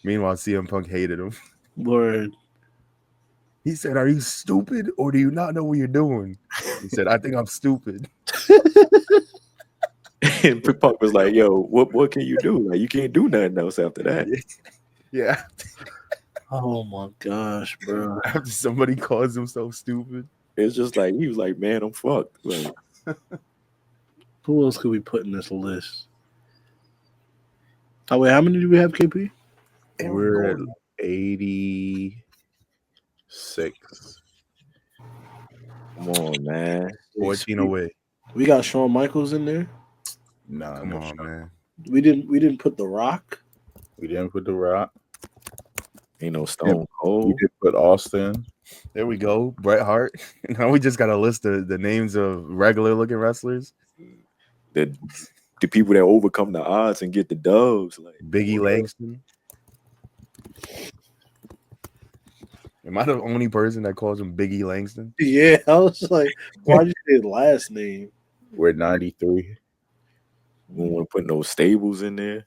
Meanwhile, CM Punk hated him. Word. He said, "Are you stupid or do you not know what you're doing?" He said, "I think I'm stupid." And Punk was like, "Yo, what can you do? Like, you can't do nothing else after that." Yeah. Oh my gosh, bro. After somebody calls himself stupid. It's just like he was like, "Man, I'm fucked." Like, who else could we put in this list? Oh wait, how many do we have, KP? We're at 86. come on, man. 14 away. We got Shawn Michaels in there. Nah, Come no on, shot. man. We didn't put The Rock. We didn't put The Rock. Ain't no Stone We Cold. did put Austin. There we go. Bret Hart. Now we just got to list the names of regular looking wrestlers. The people that overcome the odds and get the dubs. Like Biggie Langston. Am I the only person that calls him Biggie Langston? Yeah, I was like, why'd you say his last name? We're 93. we don't want to put no stables in there.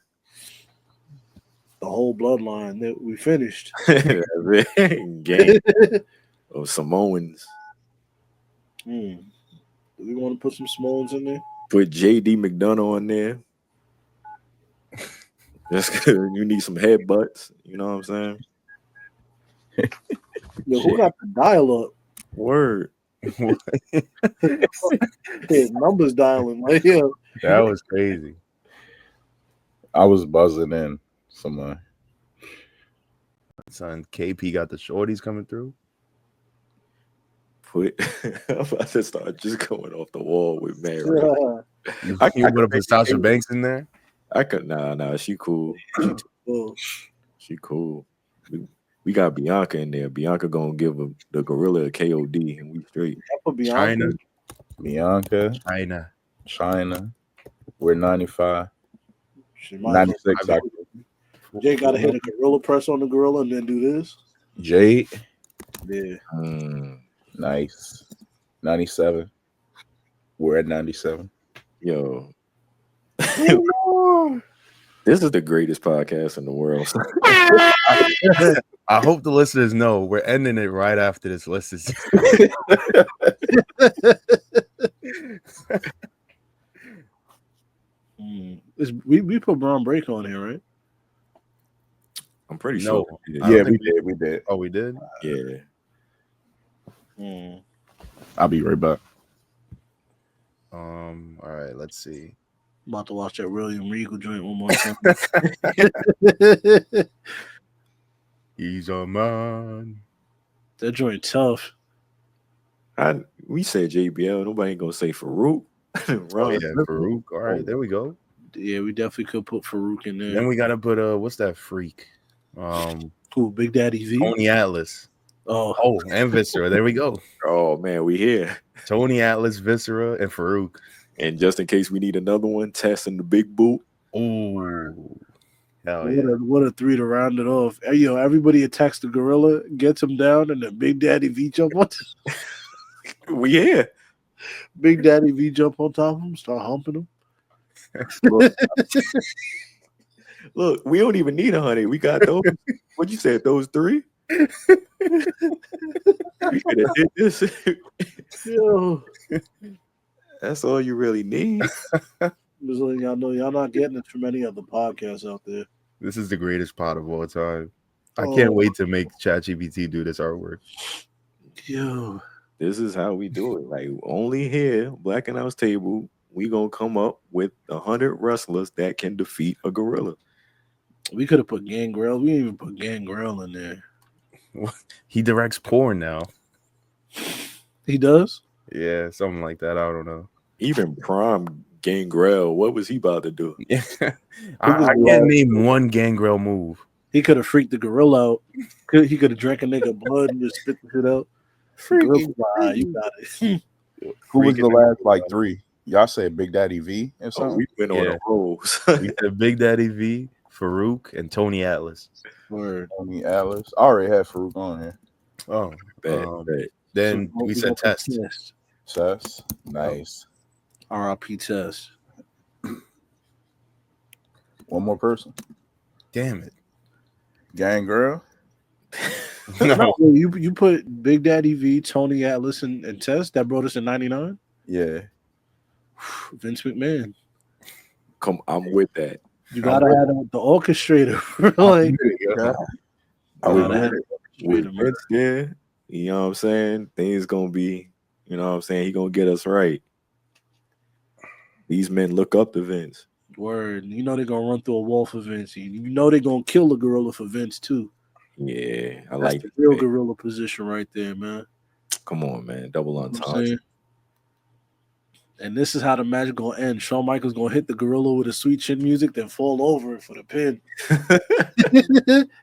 The whole bloodline that we finished. Gang of Samoans. Do we want to put some Smones in there? Put JD McDonough on there. Just 'cause you need some headbutts. You know what I'm saying? Yo, who got the dial up? Word. His numbers dialing. Like, yeah. That was crazy. I was buzzing in somewhere. Son, KP got the shorties coming through. I'm about to start just going off the wall with Mary. You would have put Sasha Banks in there? I could nah, she cool. She cool. We got Bianca in there. Bianca gonna give the gorilla a KOD and we straight. China. Bianca. China. We're 95. 96. Jay gotta hit a gorilla press on the gorilla and then do this. Jade. Yeah. Nice. 97. We're at 97. Yo. This is the greatest podcast in the world. I hope the listeners know we're ending it right after this list is. We put Braun Breaker on here, right? I'm pretty sure. Yeah, we did. Oh, we did? Yeah. I'll be right back. All right, let's see. I'm about to watch that William Regal joint one more time. He's a man. That joint tough. We said JBL. Nobody ain't gonna say Farouk. Farouk. All right, there we go. Yeah, we definitely could put Farouk in there. Then we gotta put what's that freak? Who? Big Daddy V. Tony Atlas. Oh, and Viscera. There we go. Oh man, we here. Tony Atlas, Viscera, and Farouk. And just in case we need another one, Tess and the Big Boot. Ooh. Hell What a three to round it off. Hey, yo, everybody attacks the gorilla, gets him down, and then Big Daddy V jump on. We here. Big Daddy V jump on top of him, start humping him. Look, we don't even need 100. We got those. What you said? Those three? We could have did this. Yo. That's all you really need. Just letting y'all know y'all not getting it from any other podcasts out there. This is the greatest pot of all time. I can't wait to make ChatGPT do this artwork. Yo. This is how we do it. Like only here, Black and House Table, we gonna come up with 100 wrestlers that can defeat a gorilla. We could have put Gangrel. We didn't even put Gangrel in there. He directs porn now. He does? Yeah, something like that. I don't know. Even Prime Gangrel, what was he about to do? I can't name one Gangrel move. He could have freaked the gorilla out. He could have drank a nigga blood and just spit the shit out. Freaking, You got it. Who was the freaking last like 3? Y'all said Big Daddy V or Oh, something? we've been on Yeah. the rolls. We said Big Daddy V, Farouk, and Tony Atlas. Word. Tony Atlas. I already had Farouk on here. Oh, Bet. then So, we we said go for Test. Chess. Nice. R.I.P. Test. One more person. Damn it. Gang Girl. No. You put Big Daddy V, Tony Atlas, and Test. That brought us in 99. Yeah. Vince McMahon. Come, I'm with that. You gotta have the orchestrator. Like, I gotta was have with the orchestrator, man. Vince there. You know what I'm saying? Things gonna be, you know what I'm saying? He gonna get us right. These men look up to Vince. Word. You know they're gonna run through a wall for Vince. You know they're gonna kill the gorilla for Vince too. Yeah, I That's like the it. real man. gorilla position right there, man. Come on, man. Double You know what I'm entendre. saying? And this is how the match gonna end. Shawn Michaels gonna hit the gorilla with a sweet chin music, then fall over for the pin.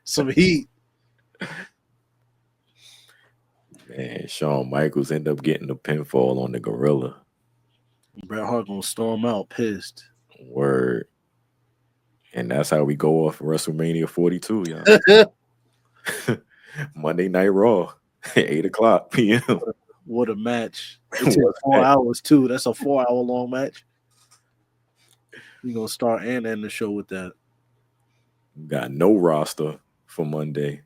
Some heat. Man, Shawn Michaels end up getting the pinfall on the gorilla. Bret Hart gonna storm out pissed. Word. And that's how we go off WrestleMania 42, y'all. Monday Night Raw, 8:00 p.m. What a match. It took 4 hours too. That's a 4-hour long match. We're gonna start and end the show with that. Got no roster for Monday.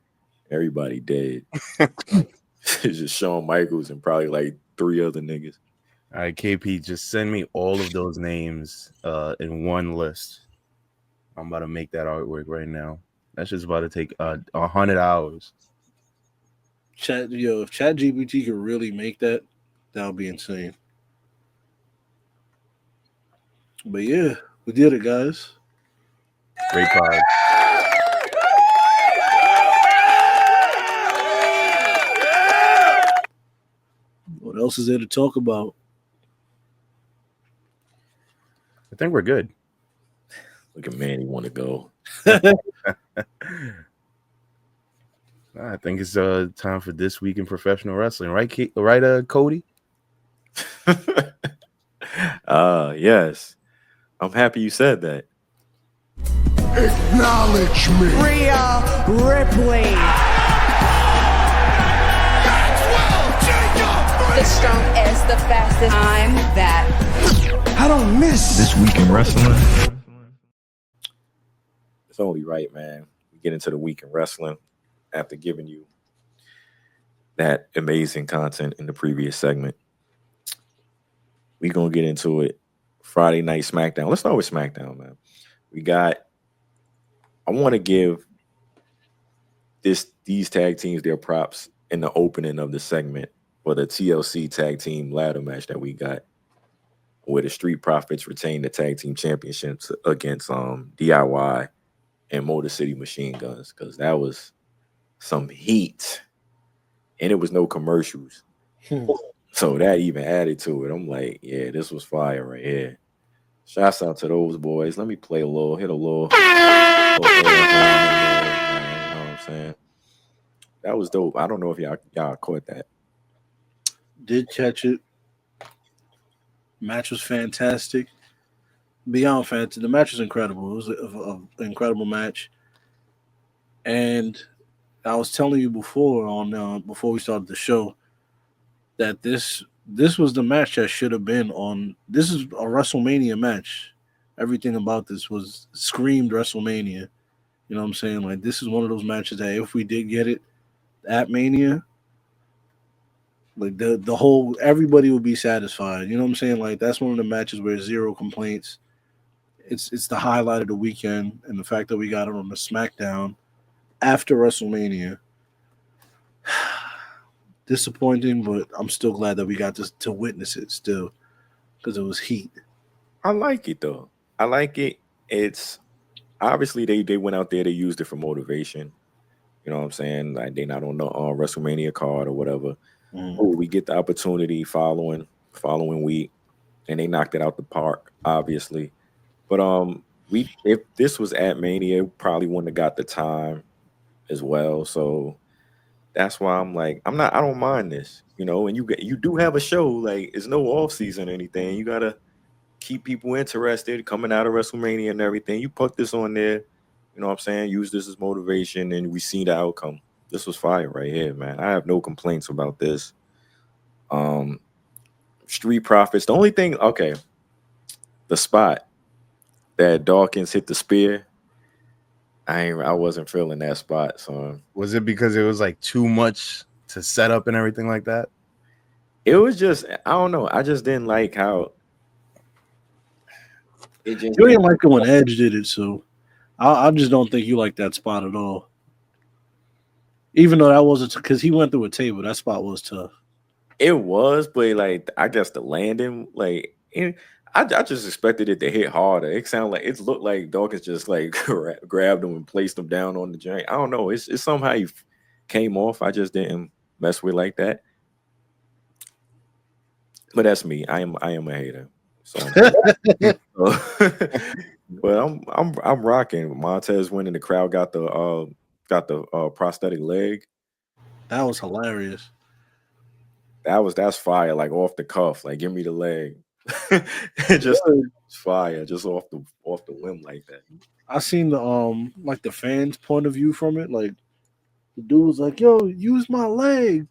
Everybody dead. It's just Shawn Michaels and probably like 3 other niggas. All right, KP, just send me all of those names in one list. I'm about to make that artwork right now. That's just about to take 100 hours. If ChatGPT could really make that would be insane. But yeah, we did it, guys. Great pod. What else is there to talk about? I think we're good. Look at Manny want to go. I think it's time for This Week in Professional Wrestling, right? Cody? Yes. I'm happy you said that. Acknowledge me. Rhea Ripley. The strongest, the fastest. I'm that. I don't miss This Week in Wrestling. It's only right, man. We get into the week in wrestling after giving you that amazing content in the previous segment. We're going to get into it. Friday Night SmackDown. Let's start with SmackDown, man. I want to give these tag teams their props in the opening of the segment for the TLC tag team ladder match that we got, where the Street Profits retained the tag team championships against DIY and Motor City Machine Guns, because that was some heat, and it was no commercials. So that even added to it. I'm like, yeah, this was fire right here. Shouts out to those boys. Let me play a little, hit a little. You know what I'm saying? That was dope. I don't know if y'all caught that. Did catch it. Match was fantastic. Beyond fantastic. The match was incredible. It was an incredible match. And I was telling you before before we started the show that this was the match that should have been on. This is a WrestleMania match. Everything about this was screamed WrestleMania. You know what I'm saying? Like, this is one of those matches that if we did get it at Mania, like the whole everybody would be satisfied. You know what I'm saying? Like, that's one of the matches where zero complaints. It's the highlight of the weekend, and the fact that we got it on the SmackDown after WrestleMania. Disappointing, but I'm still glad that we got to witness it still, because it was heat. I like it though. I like it. It's obviously they went out there, they used it for motivation. You know what I'm saying? Like, they not on the WrestleMania card or whatever. Oh, we get the opportunity following week and they knocked it out the park, obviously. But if this was at Mania, it probably wouldn't have got the time as well. So that's why I'm like, I don't mind this, and you do have a show, like it's no off season or anything. You gotta keep people interested coming out of WrestleMania and everything. You put this on there, you know what I'm saying? Use this as motivation, and we see the outcome. This was fire right here, man. I have no complaints about this. Um, Street Profits. The only thing, okay, the spot that Dawkins hit the spear. I wasn't feeling that spot, so Was it because it was like too much to set up and everything like that? it was just, I don't know. I just didn't like how it just You didn't. didn't like it when Edge did it, so I just don't think you like that spot at all. Even though that wasn't because he went through a table, that spot was tough. It was, but like I guess the landing, like I just expected it to hit harder. It sounded like it looked like Dawkins just like grabbed him and placed him down on the joint. I don't know. It's somehow he came off. I just didn't mess with like that. But that's me. I am a hater. So, but I'm rocking. Montez winning. The crowd got the prosthetic leg. That was hilarious. That's fire. Like off the cuff. Like give me the leg. Just fire. Just off the whim like that. I seen the like the fans' point of view from it. Like the dude was like, "Yo, use my leg,"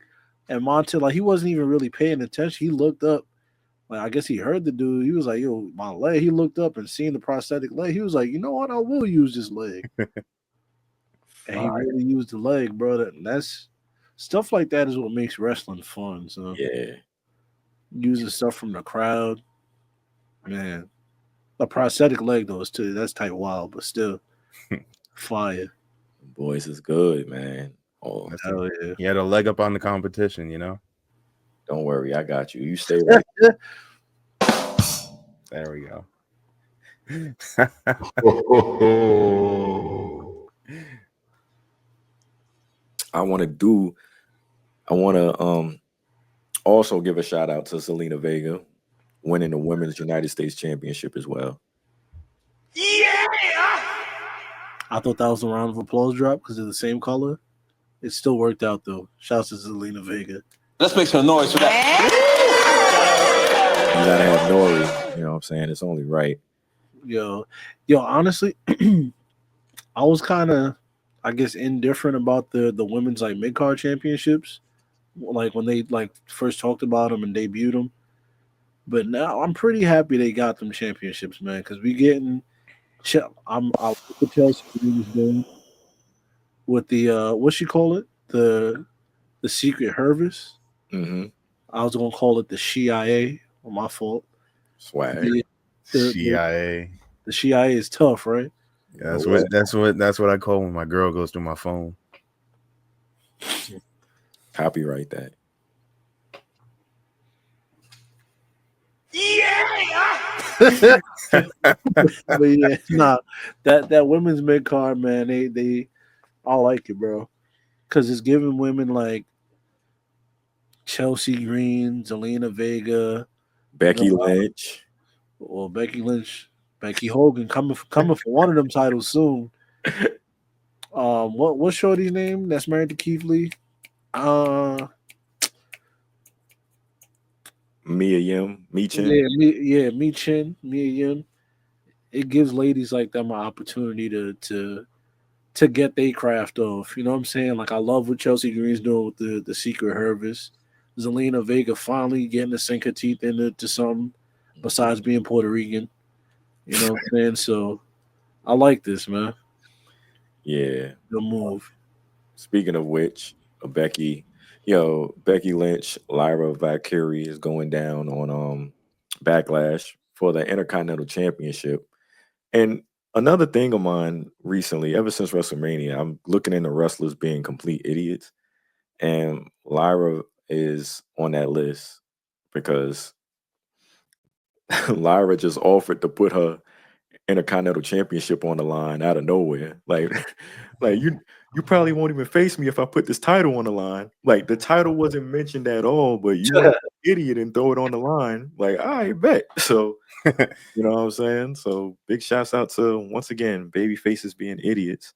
and Monte like he wasn't even really paying attention. He looked up. Like I guess he heard the dude. He was like, "Yo, my leg." He looked up and seen the prosthetic leg. He was like, "You know what? I will use this leg." And he really used the leg, bro. That's stuff like that is what makes wrestling fun. So Yeah. using stuff from the crowd, man. A prosthetic leg though is too that's type wild, but still fire. Boys is good, man. Oh, Hell yeah. He had a leg up on the competition, you know? don't worry, I got you. You stay right. There we go. I want to also give a shout out to Zelina Vega winning the Women's United States Championship as well. I thought that was a round of applause drop because they're the same color. It still worked out though. Shouts to Zelina Vega. Let's make some noise for that. You gotta have Nori. You know what I'm saying? It's only right. Yo, honestly, I was kind of, I guess, indifferent about the women's like mid card championships, like when they like first talked about them and debuted them. But now I'm pretty happy they got them championships, man, because we getting. I like what Chelsea Green is doing with the what you call it, the secret Hervis. Mm-hmm. I was gonna call it the CIA. My fault. Swag. CIA. The CIA is tough, right? Yeah, that's what I call when my girl goes through my phone. Copyright that. But yeah, nah, that women's mid card, man, they I like it, bro, because it's giving women like Chelsea Green, Zelina Vega, Becky Lynch. Well, Becky Lynch, Becky Hogan coming for one of them titles soon. What's Shorty's name? That's married to Keith Lee. Mia Yim, Mi Chin. Mia Yim. It gives ladies like them an opportunity to get their craft off. You know what I'm saying? Like I love what Chelsea Green's doing with the secret Hervis. Zelina Vega finally getting to sink her teeth into something besides being Puerto Rican. You know what I'm saying? So I like this, man. Yeah. Good move. Speaking of which, Becky Lynch, Lyra Valkyrie is going down on Backlash for the Intercontinental Championship. And another thing of mine recently, ever since WrestleMania, I'm looking into wrestlers being complete idiots. And Lyra is on that list because Lyra just offered to put her Intercontinental Championship on the line out of nowhere. Like you probably won't even face me if I put this title on the line. Like the title wasn't mentioned at all, but you want an idiot and throw it on the line. Like, I bet. So you know what I'm saying? So big shouts out to once again baby faces being idiots.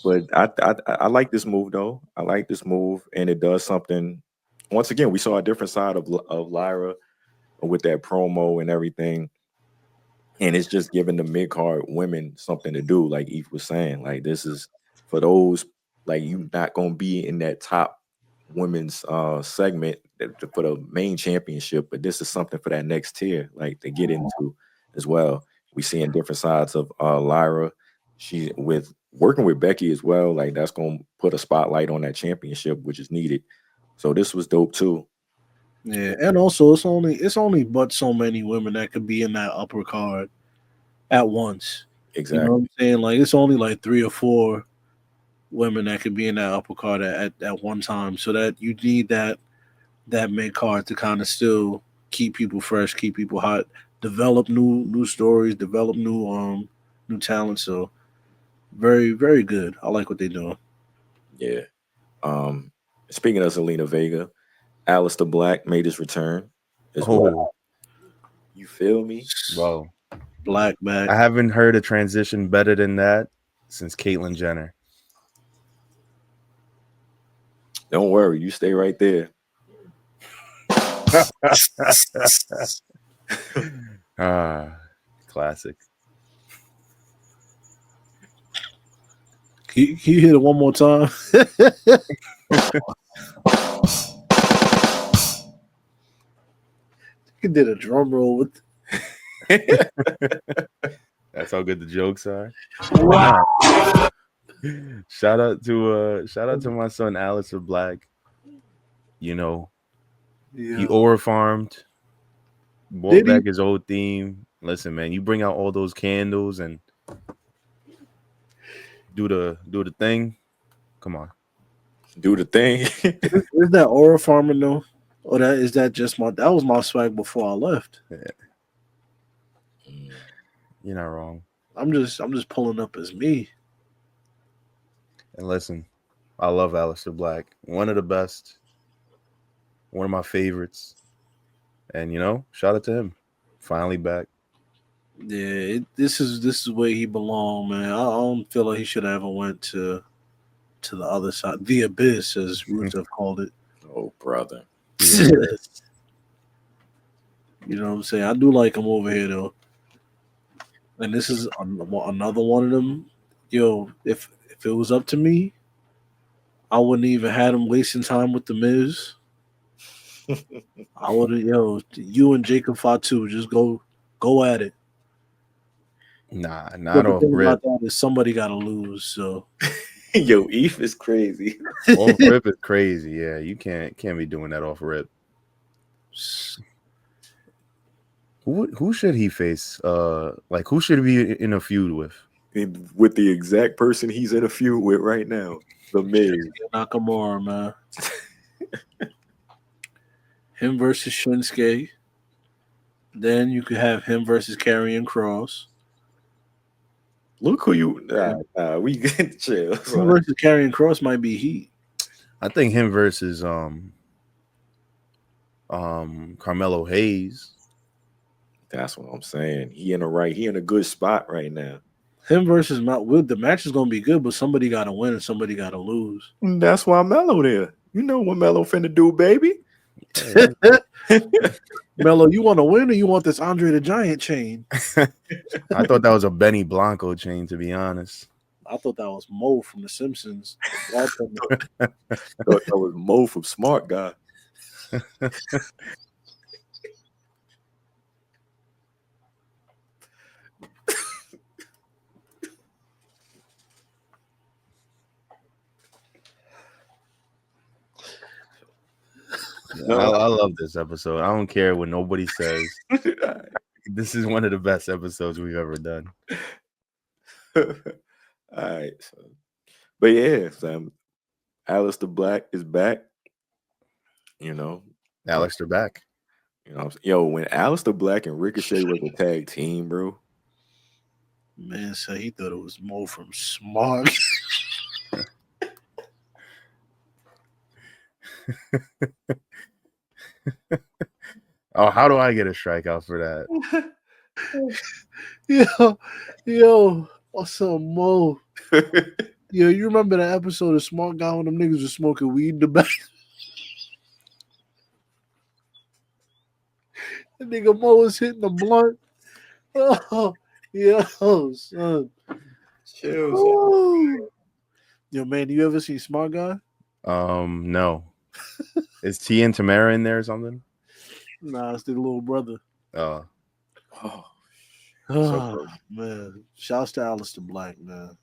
But I like this move though. I like this move, and it does something. Once again, we saw a different side of Lyra with that promo and everything. And it's just giving the mid card women something to do, like Eve was saying. Like this is for those, like you not gonna be in that top women's segment for the main championship, but this is something for that next tier, like to get into as well. We seeing different sides of Lyra. She with working with Becky as well, like that's gonna put a spotlight on that championship, which is needed. So this was dope too. Yeah, and also it's only but so many women that could be in that upper card at once. You know Exactly. what I'm saying? Like it's only like 3 or 4 women that could be in that upper card at one time. So that you need that mid card to kind of still keep people fresh, keep people hot, develop new stories, develop new talent. So very, very good. I like what they're doing. Yeah. Speaking of Zelina Vega, Aleister Black made his return as well. You feel me? Bro, Black back. I haven't heard a transition better than that since Caitlyn Jenner. Don't worry, you stay right there. Classic. Can you hit it one more time? You did a drum roll with. That's how good the jokes are. Wow. Shout out to my son Aleister Black. You know, he aura farmed, brought back his old theme. Listen, man, you bring out all those candles and do the thing. Come on, do the thing. Is that aura farming though? Or that just that was my swag before I left. Yeah. You're not wrong. I'm just pulling up as me. And listen, I love Aleister Black. One of the best. One of my favorites. And you know, shout out to him. Finally back. Yeah, this is where he belonged, man. I don't feel like he should have ever went to the other side, the abyss, as Roots have called it. Oh, brother. You know what I'm saying? I do like him over here though, and this is another one of them. Yo, if it was up to me, I wouldn't even had him wasting time with the Miz. I would have, you and Jacob Fatu just go at it. Nah, not off rip. That is somebody got to lose. So, yo, Eve is crazy. Off rip is crazy. Yeah, you can't be doing that off rip. Who should he face? Like who should he be in a feud with? With the exact person he's in a feud with right now, the Miz. Nakamura, man. Him versus Shinsuke. Then you could have him versus Karrion Kross. Look who you. We get chill. Him versus Karrion Kross might be heat. I think him versus Carmelo Hayes. That's what I'm saying. He in a good spot right now. Him versus Mount Wood, the match is gonna be good, but somebody gotta win and somebody gotta lose. That's why Melo there. You know what Melo finna do, baby. Melo, you want to win or you want this Andre the Giant chain? I thought that was a Benny Blanco chain, to be honest. I thought that was Mo from The Simpsons. I thought that was Mo from Smart Guy. No. I love this episode. I don't care what nobody says. This is one of the best episodes we've ever done. All right. But yeah, Aleister Black is back. You know. Aleister Back. You know, yo, when Aleister Black and Ricochet was a tag team, bro. Man said he thought it was Mo from Smart. Oh, how do I get a strikeout for that? Yo, what's up, Mo? Yo, you remember that episode of Smart Guy when them niggas was smoking weed in the back? The nigga Mo was hitting the blunt. Oh, yo, son. Chill, son. Ooh. Yo, man, you ever see Smart Guy? No. Is T and Tamara in there or something? Nah, it's the little brother. Oh, Oh, Oh, man. Shouts to Aleister Black, man.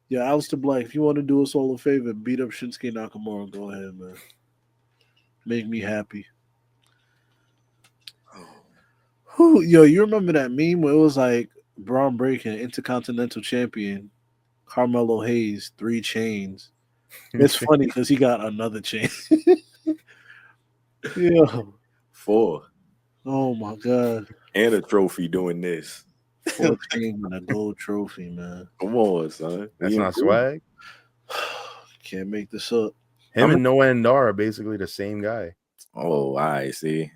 Yeah, Aleister Black, if you want to do us all a favor, beat up Shinsuke Nakamura, go ahead, man. Make me happy. Whew, yo, you remember that meme where it was like Braun Breaker, Intercontinental Champion, Carmelo Hayes, 3 chains. It's funny because he got another chain. Yo, 4 oh my god, and a trophy doing this. 4 chains and a gold trophy, man. Come on, son. that's We not improving. swag. Can't make this up. Him and Noah and Dar are basically the same guy. Oh, I see.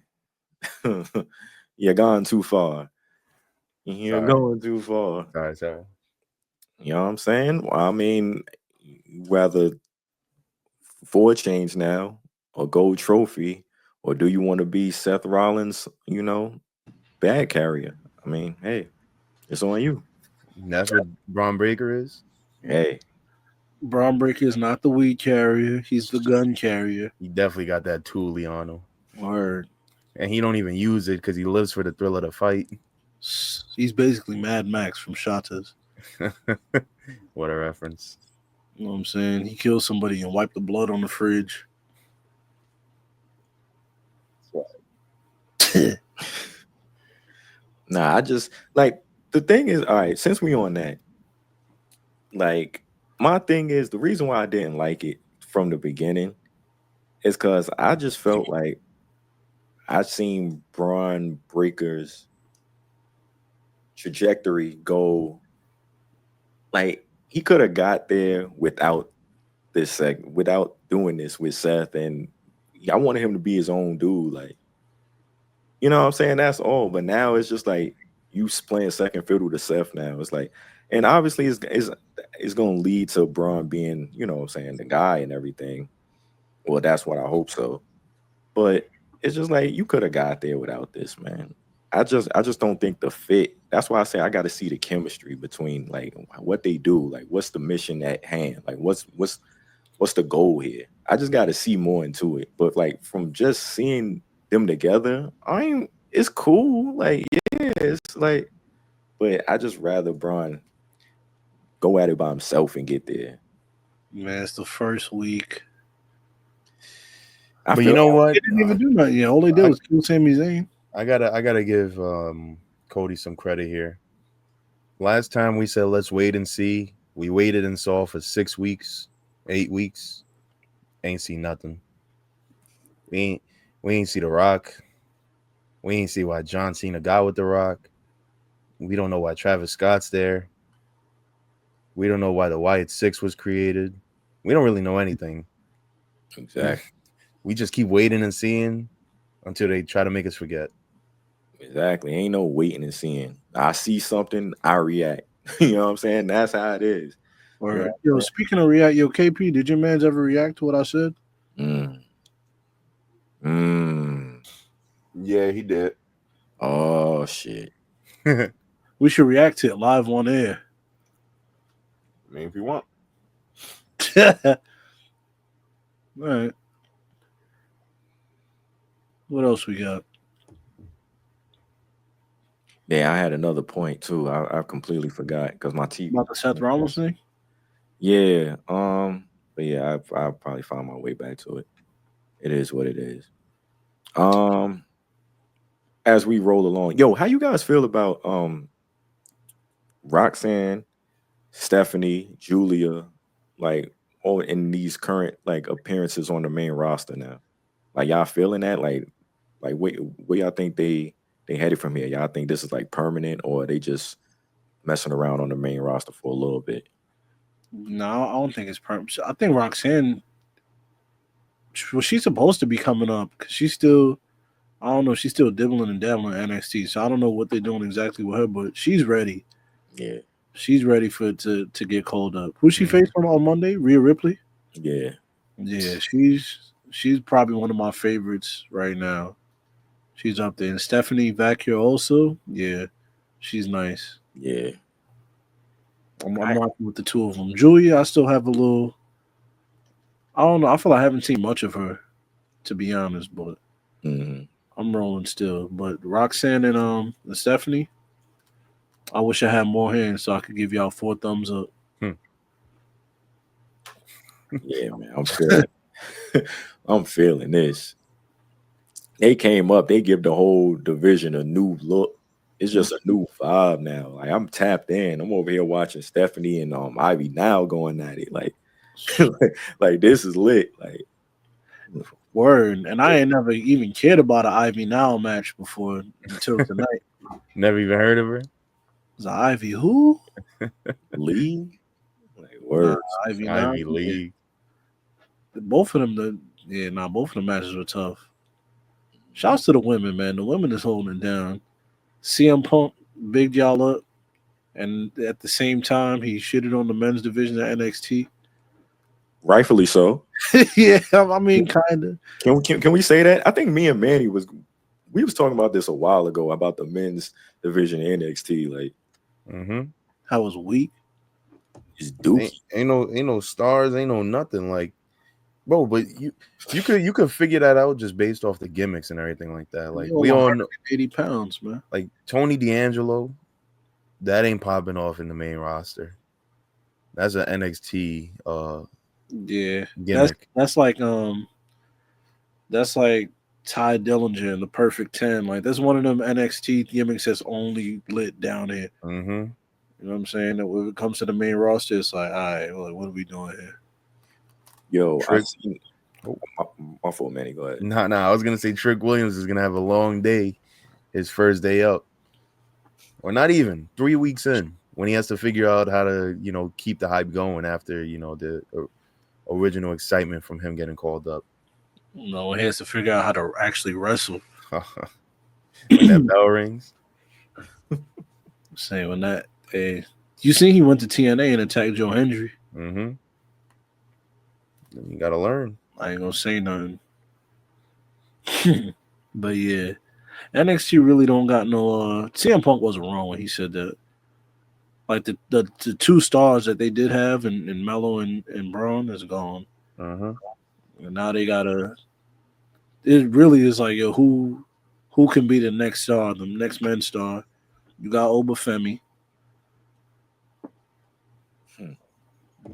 You're gone too far. You're Sorry. going too far. Sorry. You know what I'm saying? Well, I mean, rather 4 chains now, a gold trophy, or do you want to be Seth Rollins, bag carrier? I mean, hey, it's on you. That's what Braun Breaker is. Hey, Braun Breaker is not the weed carrier; he's the gun carrier. He definitely got that toolie on him, Word. and he don't even use it because he lives for the thrill of the fight. He's basically Mad Max from Shatas. What a reference! You know what I'm saying? He kills somebody and wipe the blood on the fridge. nah, I just like the thing is, all right, since we on that, like my thing is the reason why I didn't like it from the beginning is because I just felt like I seen Braun Breaker's trajectory go like he could have got there without this segment, without doing this with Seth, and I wanted him to be his own dude, like you know what I'm saying. That's all, but now it's just like you playing second fiddle to Seth now. It's like, and obviously it's going to lead to Braun being, you know what I'm saying, the guy and everything. Well, that's what I hope so. But it's just like you could have got there without this, man. I just don't think the fit. That's why I say I got to see the chemistry between like what they do, like what's the mission at hand, like what's the goal here. I just got to see more into it. But like from just seeing them together, it's cool. Like yeah, it's like, but I just rather Braun go at it by himself and get there. Man, it's the first week. I But feel you know what? They didn't even do nothing. Yeah, all they did was kill Sami Zayn. I gotta give Cody some credit here. Last time we said let's wait and see. We waited and saw for 6 weeks, 8 weeks. Ain't see nothing. We ain't see The Rock. We ain't see why John Cena got with The Rock. We don't know why Travis Scott's there. We don't know why the Wyatt Six was created. We don't really know anything. exactly. We just keep waiting and seeing until they try to make us forget. Exactly. Ain't no waiting and seeing. I see something, I react. You know what I'm saying? That's how it is. Or yo, speaking of react, yo, KP, did your man's ever react to what I said? Yeah, he did. Oh shit. We should react to it live on air. I mean, if you want. All right. What else we got? Yeah, I had another point too. I completely forgot because my TV About the Seth Rollins thing? Yeah. But yeah, I'll probably find my way back to it. It is what it is. As we roll along, yo, how you guys feel about Roxanne, Stephanie, Julia, like all in these current like appearances on the main roster now? Like y'all feeling that? Like where y'all think they headed from here? Y'all think this is like permanent or they just messing around on the main roster for a little bit? No, I don't think it's permanent. I think Roxanne Well, she's supposed to be coming up because she's still. I don't know. She's still dibbling and dabbling at NXT, so I don't know what they're doing exactly with her, but she's ready. Yeah. She's ready for it to get called up. Who's she facing on Monday? Rhea Ripley. Yeah. Yeah, she's probably one of my favorites right now. She's up there. And Stephanie Vacchio also. Yeah, she's nice. Yeah. I'm rocking with the two of them. Julia, I still have a little. I don't know. I feel like I haven't seen much of her, to be honest, but Mhm. I'm rolling still. But Roxanne and Stephanie, I wish I had more hands so I could give y'all 4 thumbs up. Yeah, man. I'm feeling this. They came up, they give the whole division a new look. It's just a new vibe now. Like I'm tapped in. I'm over here watching Stephanie and Ivy now going at it. Like, like this is lit. Like Word. And I ain't never even cared about an Ivy Now match before until tonight. Never even heard of her. Is Ivy who? League. Like Nah, words. Ivy Now. Ivy League. Both of them, both of the matches were tough. Shouts to the women, man. The women is holding it down. CM Punk bigged y'all up, and at the same time, he shitted on the men's division at NXT. Rightfully so. Yeah, I mean, kind of. Can we say that? I think me and Manny was talking about this a while ago about the men's division in NXT. Like, I was weak. It's dookie. Ain't no stars, ain't no nothing. Like, bro, but you could figure that out just based off the gimmicks and everything like that. Like we all know 80 pounds, man. Like Tony D'Angelo, that ain't popping off in the main roster. That's an NXT yeah gimmick. That's like Ty Dillinger and the Perfect 10. Like that's one of them NXT gimmicks that's only lit down here. You know what I'm saying? That when it comes to the main roster, it's like, all right, well, what are we doing here? Yo, I seen my fault, Manny. Go ahead. Nah, I was gonna say Trick Williams is gonna have a long day, his first day up, or not even 3 weeks in, when he has to figure out how to, keep the hype going after the original excitement from him getting called up. No, he has to figure out how to actually wrestle. When that bell rings. Saying when that, you see, he went to TNA and attacked Joe Hendry. You gotta learn. I ain't gonna say nothing. But yeah, NXT really don't got no. CM Punk wasn't wrong when he said that. Like the 2 stars that they did have in Mello and Braun is gone. And now they gotta. It really is like, yo, who can be the next star, the next men's star? You got Obafemi.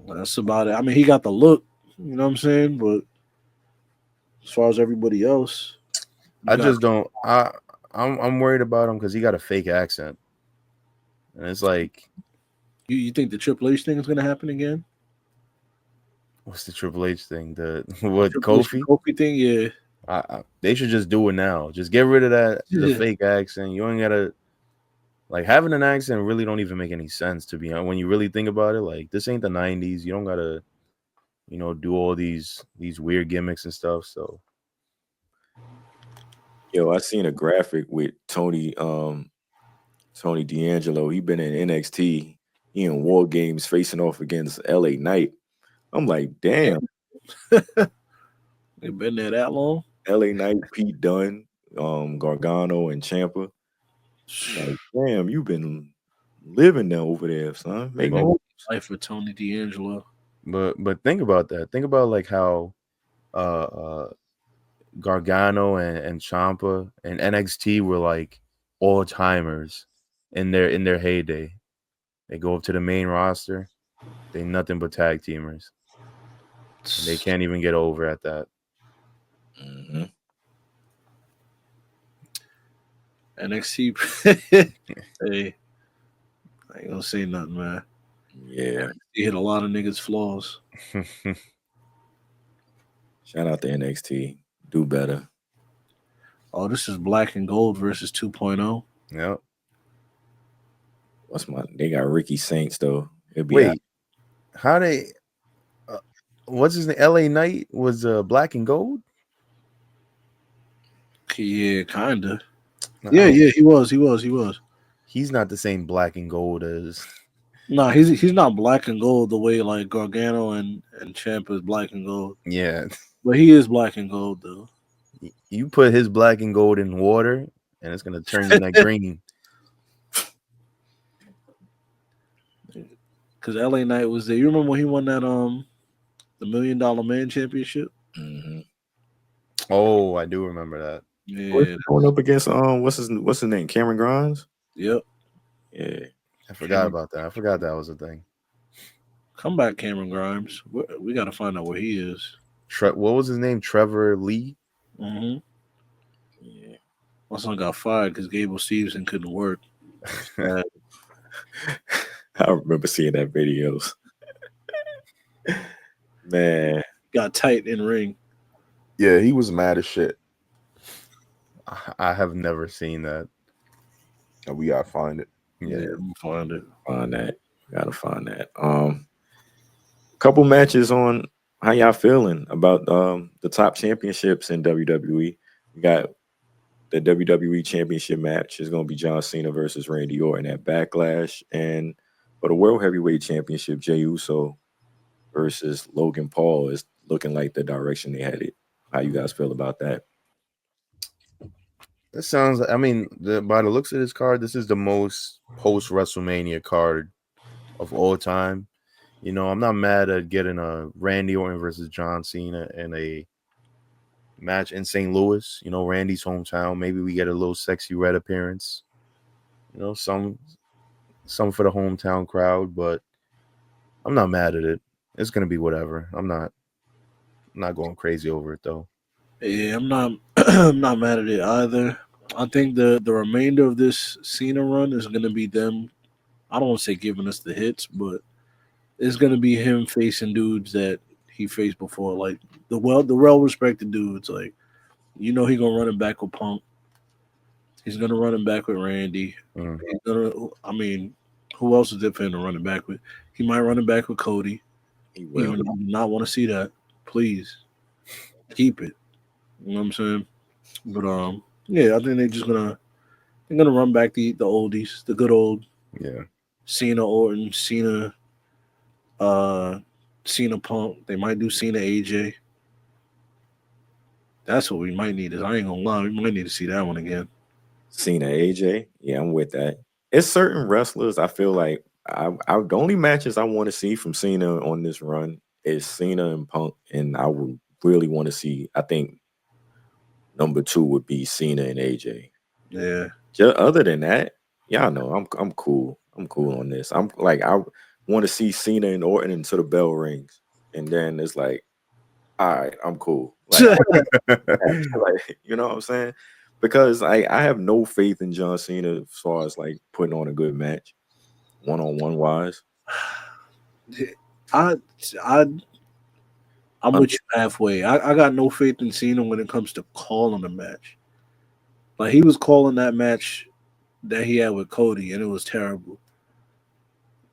That's about it. I mean, he got the look, you know what I'm saying? But as far as everybody else, I'm worried about him because he got a fake accent, and it's like, you think the Triple H thing is gonna happen again? What's the Triple H thing? The Kofi? Kofi thing, yeah. They should just do it now. Just get rid of the fake accent. You ain't gotta. Like, having an accent really don't even make any sense, to be honest. When you really think about it, like, this ain't the 90s. You don't gotta, do all these weird gimmicks and stuff. So, yo, I seen a graphic with Tony D'Angelo. He been in NXT. He in War Games facing off against LA Knight. I'm like, damn. They've been there that long. LA Knight, Pete Dunne, Gargano, and Ciampa. Like, damn, you've been living there over there, son. Make life for Tony D'Angelo. But think about that. Think about like how Gargano and Ciampa and NXT were like all timers in their heyday. They go up to the main roster, they nothing but tag teamers. And they can't even get over at that. NXT. Hey, I ain't gonna say nothing, man. Yeah, he hit a lot of niggas' flaws. Shout out to NXT. Do better. Oh, this is Black and Gold versus 2.0. Yep. They got Ricky Saints though. Wait, how they? what's his name? LA Knight was black and gold. Yeah, kinda. No, Yeah, he was. he's not the same black and gold as. No, he's not black and gold the way like Gargano and Champ is black and gold. Yeah, But he is black and gold though. you put his black and gold in water, and it's gonna turn that green. Because LA Knight was there. You remember when he won that the $1 Million Man Championship? Mm-hmm. Oh, I do remember that. Yeah. Going up against what's his name? Cameron Grimes. Yep. Yeah. I forgot about that. I forgot that was a thing. Come back, Cameron Grimes. We got to find out where he is. What was his name? Trevor Lee. Mm-hmm. Yeah. My son got fired because Gable Stevenson couldn't work. I remember seeing that videos. Man, got tight in ring. Yeah, he was mad as shit. I have never seen that. And we gotta find it. Yeah, find it. Find that. Gotta find that. Couple matches on how y'all feeling about the top championships in WWE. We got the WWE Championship match is going to be John Cena versus Randy Orton at Backlash, and for the World Heavyweight Championship, Jey Uso versus Logan Paul is looking like the direction they headed. How you guys feel about that? that sounds. I mean, by the looks of this card, this is the most post WrestleMania card of all time. You know, I'm not mad at getting a Randy Orton versus John Cena in a match in St. Louis. You know, Randy's hometown. Maybe we get a little Sexy Red appearance. You know, some for the hometown crowd, but I'm not mad at it. It's gonna be whatever. I'm not going crazy over it though. Yeah, I'm not. I'm not mad at it either. I think the remainder of this Cena run is going to be them. I don't want to say giving us the hits, but it's going to be him facing dudes that he faced before, like the well respected dudes. Like he gonna run it back with Punk. He's gonna run it back with Randy. Mm. He's gonna. I mean, who else is there for him to run it back with? He might run it back with Cody. He will. Even though I do not want to see that. Please keep it. You know what I'm saying? But yeah, I think they're gonna run back the oldies, the good old Cena Orton, Cena Punk. They might do Cena AJ. That's what we might need. I ain't gonna lie, we might need to see that one again. Cena AJ, yeah, I'm with that. It's certain wrestlers I feel like the only matches I want to see from Cena on this run is Cena and Punk, and I would really want to see. I think number 2 would be Cena and AJ. Yeah. Just other than that, y'all know I'm cool. I'm cool on this. I'm like I want to see Cena and Orton until the bell rings, and then it's like, all right, I'm cool. Like, you know what I'm saying? Because I have no faith in John Cena as far as like putting on a good match, one-on-one wise. I'm with you halfway. I got no faith in Cena when it comes to calling a match. Like he was calling that match that he had with Cody, and it was terrible.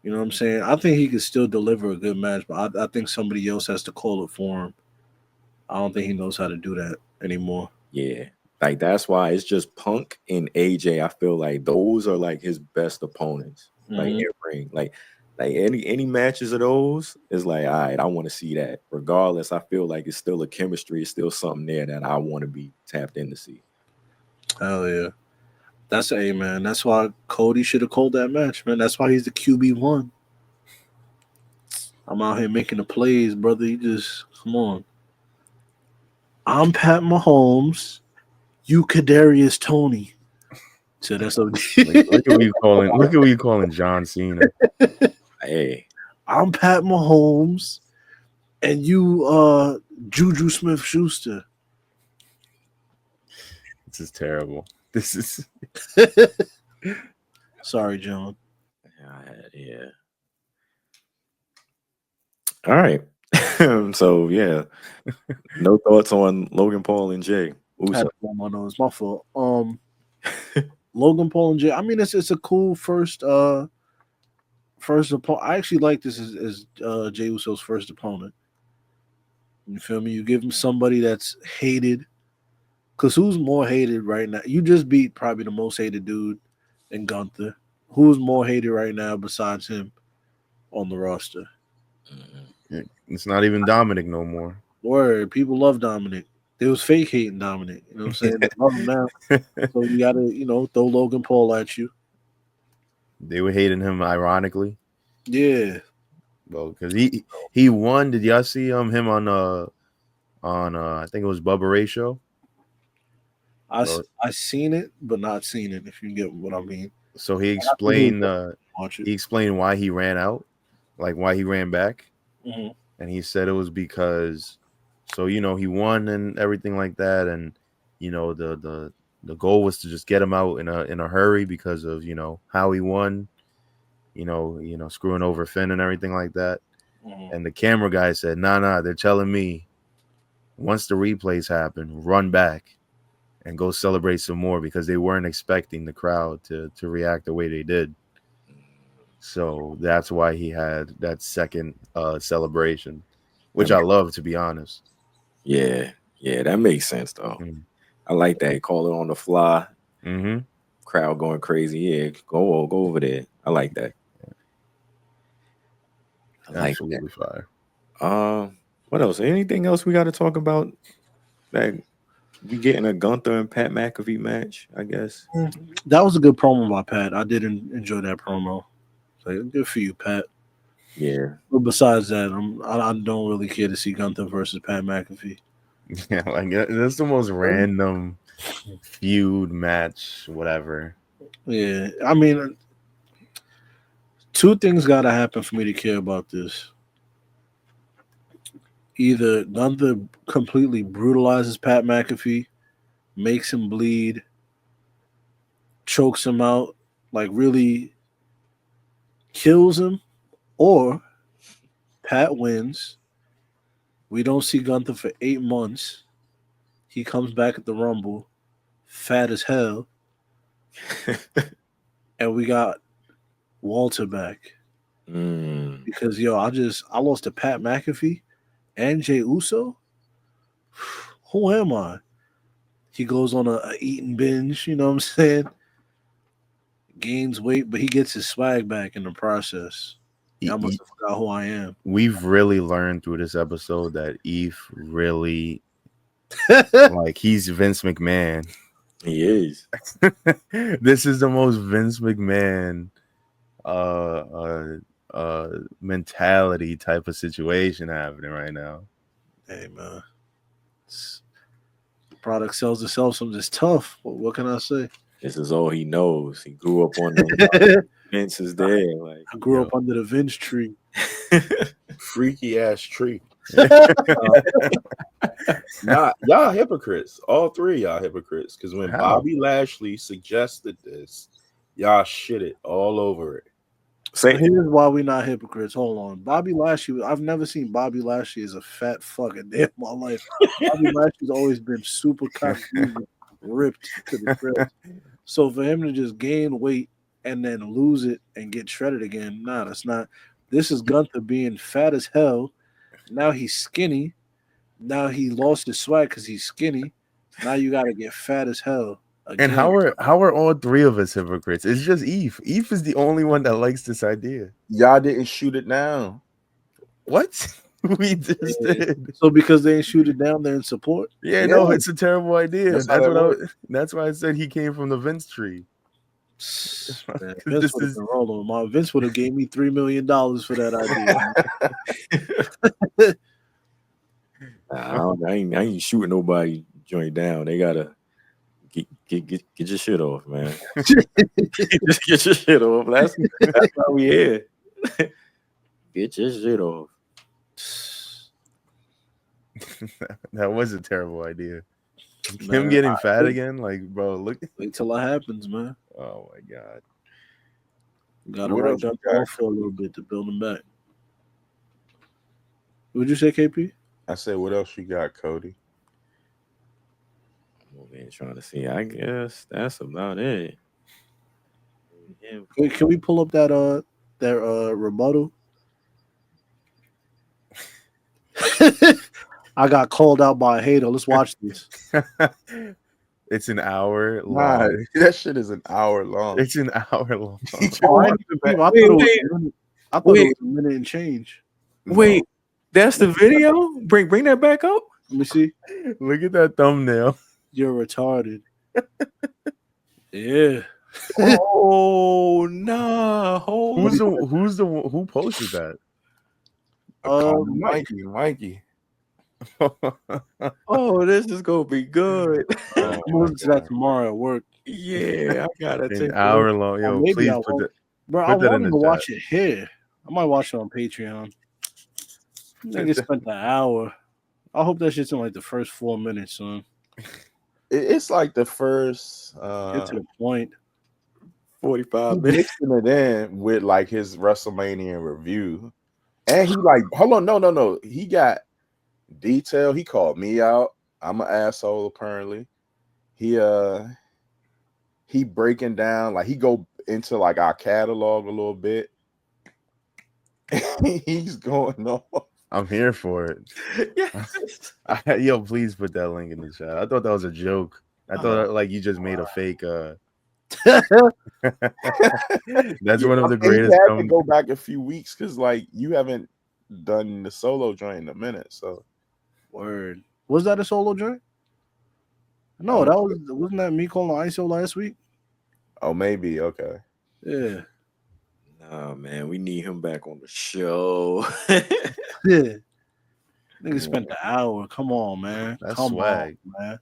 You know what I'm saying? I think he could still deliver a good match, but I think somebody else has to call it for him. I don't think he knows how to do that anymore. Yeah. Like that's why it's just Punk and AJ. I feel like those are like his best opponents. Like in ring. Like any matches of those is like, all right, I want to see that. Regardless, I feel like it's still a chemistry, it's still something there that I want to be tapped in to see. Hell yeah. That's man. That's why Cody should have called that match, man. That's why he's the QB1. I'm out here making the plays, brother. You just come on. I'm Pat Mahomes. You Kadarius Tony. So that's what. Look at what you calling. Look at what you calling John Cena. Hey, I'm Pat Mahomes, and you Juju Smith-Schuster. This is terrible. This is. Sorry, John. Yeah. All right. So yeah, no thoughts on Logan Paul and Jay. I had to blow my nose. My fault. Logan Paul and Jay. I mean, it's a cool first opponent. I actually like this as Jey Uso's first opponent. You feel me? You give him somebody that's hated. Because who's more hated right now? You just beat probably the most hated dude in Gunther. Who's more hated right now besides him on the roster? It's not even Dominic no more. Word, people love Dominic. They was fake hating Dominic. You know what I'm saying? They love him now. So you gotta, throw Logan Paul at you. They were hating him ironically. Yeah. Well, because he won. Did y'all see him on I think it was Bubba Ray show? I seen it, but not seen it, if you get what I mean. So he explained Watch it. he explained why he ran out, like why he ran back. Mm-hmm. And he said it was because he won and everything like that, and the goal was to just get him out in a hurry because of how he won, screwing over Finn and everything like that. Mm-hmm. And the camera guy said, nah, they're telling me once the replays happen, run back and go celebrate some more, because they weren't expecting the crowd to react the way they did. So that's why he had that second celebration, which I love, to be honest. Yeah, that makes sense though. Mm. I like that. Call it on the fly. Mm-hmm. Crowd going crazy. Yeah, go over there. I like that. Absolutely fire. What else? Anything else we got to talk about? That we getting a Gunther and Pat McAfee match, I guess. That was a good promo by Pat. I did enjoy that promo. So good for you, Pat. Yeah. But besides that, I don't really care to see Gunther versus Pat McAfee. Yeah, like that's the most random feud match, whatever. Yeah, I mean, two things got to happen for me to care about this. Either Gunther completely brutalizes Pat McAfee, makes him bleed, chokes him out, like really kills him, or Pat wins. We don't see Gunther for 8 months. He comes back at the Rumble, fat as hell, and we got Walter back. Because I lost to Pat McAfee and Jey Uso. Who am I? He goes on a eating binge, you know what I'm saying? Gains weight, but he gets his swag back in the process. I must have forgot who I am. We've really learned through this episode that Eve really like he's Vince McMahon. He is. This is the most Vince McMahon mentality type of situation happening right now. Hey man, product sells itself. Something that's tough. What can I say? This is all he knows. He grew up on the Vince is there. Like I grew up under the Vince tree. Freaky ass tree. Nah, y'all hypocrites. All three of y'all hypocrites. Because when Bobby Lashley suggested this, y'all shit it all over it. Here's why we're not hypocrites. Hold on. Bobby Lashley, I've never seen Bobby Lashley as a fat fuck a day in my life. Bobby Lashley's always been super cocky, ripped to the crib. So for him to just gain weight and then lose it and get shredded again, nah, that's not. This is Gunther being fat as hell. Now he's skinny. Now he lost his swag because he's skinny. Now you got to get fat as hell. Again. And how are all three of us hypocrites? It's just Eve. Eve is the only one that likes this idea. Y'all didn't shoot it down. What? We just did. So because they didn't shoot it down, they're in support? Yeah, no, it's a terrible idea. That's why I said he came from the Vince tree. Man, Vince would have been rolling. Vince would have gave me $3 million for that idea. I ain't shooting nobody joint down. They gotta get your shit off, man. Just get your shit off. That's why we here. Get your shit off. That was a terrible idea. Man, him getting fat again, like, bro, wait till it happens, man. Oh my god, gotta write that off for a little bit to build him back. What'd you say, KP? I said, what else you got, Cody? I'm over here trying to see. I guess that's about it. Can we pull up that rebuttal? I got called out by a hater. Let's watch this. It's an hour Nah, long. that shit is an hour long. It's an hour long. Oh, I didn't even peep. I thought it was a minute. I thought it was a minute and change. Wait, that's the video? Bring that back up. Let me see. Look at that thumbnail. You're retarded. Yeah. Oh no! Who posted that? Mikey. Oh, this is gonna be good. I'm listening to that tomorrow at work. Yeah, I gotta take An hour long. Yo, maybe please I put won't. that. Bro, I Put that in wanted the to watch chat. it here. I might watch it on Patreon. Nigga spent the hour. I hope that shit's in like the first 4 minutes, son. It's like the first Get to the point. 45 he's minutes. mixing it in with like his WrestleMania review. And he like, hold on, no. He got detail. He called me out. I'm an asshole, apparently. He breaking down, like he go into like our catalog a little bit. He's going off. I'm here for it. Yes. Yo, please put that link in the chat. I thought that was a joke. I thought like you just made a fake. That's one of the And greatest. he had to go back a few weeks because like you haven't done the solo joint in a minute. So Word. Was that a solo joint? No, that wasn't that me calling ISO last week? oh, maybe okay. Yeah. Nah, man, we need him back on the show. Yeah. Nigga spent the hour. Come on, man. That's Come swag. on, man.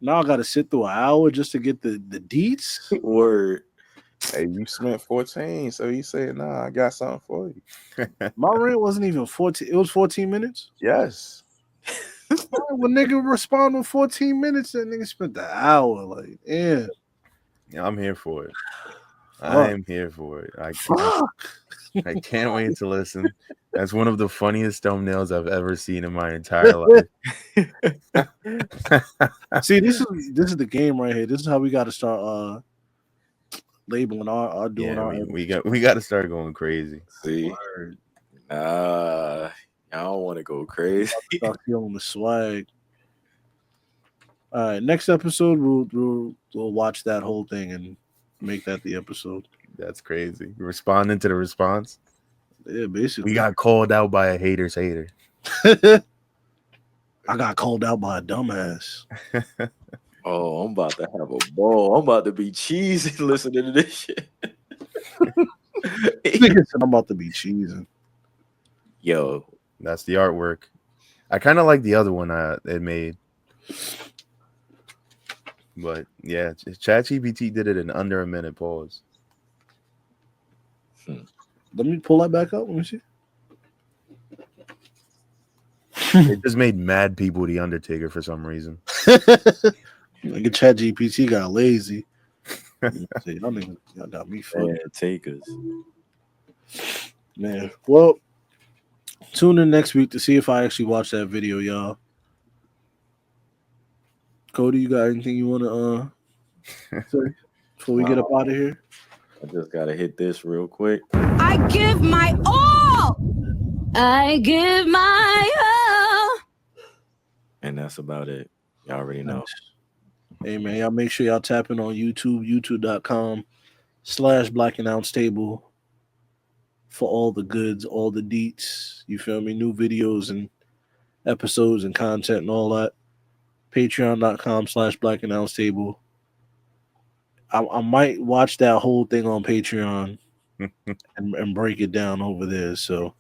Now I gotta sit through an hour just to get the deets. Word. Hey, you spent 14, so he said, "Nah, I got something for you." My rant wasn't even 14. It was 14 minutes. Yes. When nigga respond in 14 minutes, that nigga spent the hour. Like, yeah. Yeah, I'm here for it. Fuck. I am here for it. I can't wait to listen. That's one of the funniest thumbnails I've ever seen in my entire life. See, this is the game right here. This is how we got to start labeling our doing our. we got to start going crazy. See, I don't want to go crazy. Start feeling the swag. All right, next episode we'll watch that whole thing and make that the episode. That's crazy. Responding to the response. Yeah, basically. We got called out by a hater's hater. I got called out by a dumbass. Oh, I'm about to have a ball. I'm about to be cheesy listening to this shit. Nigga said I'm about to be cheesing. Yo, that's the artwork. I kind of like the other one it made. But yeah, ChatGPT did it in under a minute. Pause. Let me pull that back up. Let me see. It just made mad people the Undertaker for some reason. Like a ChatGPT got lazy. See, y'all got me fucked. takers. Man, well, tune in next week to see if I actually watch that video, y'all. Cody, you got anything you want to say before we get up out of here? I just gotta hit this real quick. I give my all. I give my all. And that's about it. Y'all already know. Hey, man, y'all make sure y'all tap in on YouTube, youtube.com/Black Announce Table for all the goods, all the deets. You feel me? New videos and episodes and content and all that. Patreon.com/Black Announce Table. I might watch that whole thing on Patreon and break it down over there. So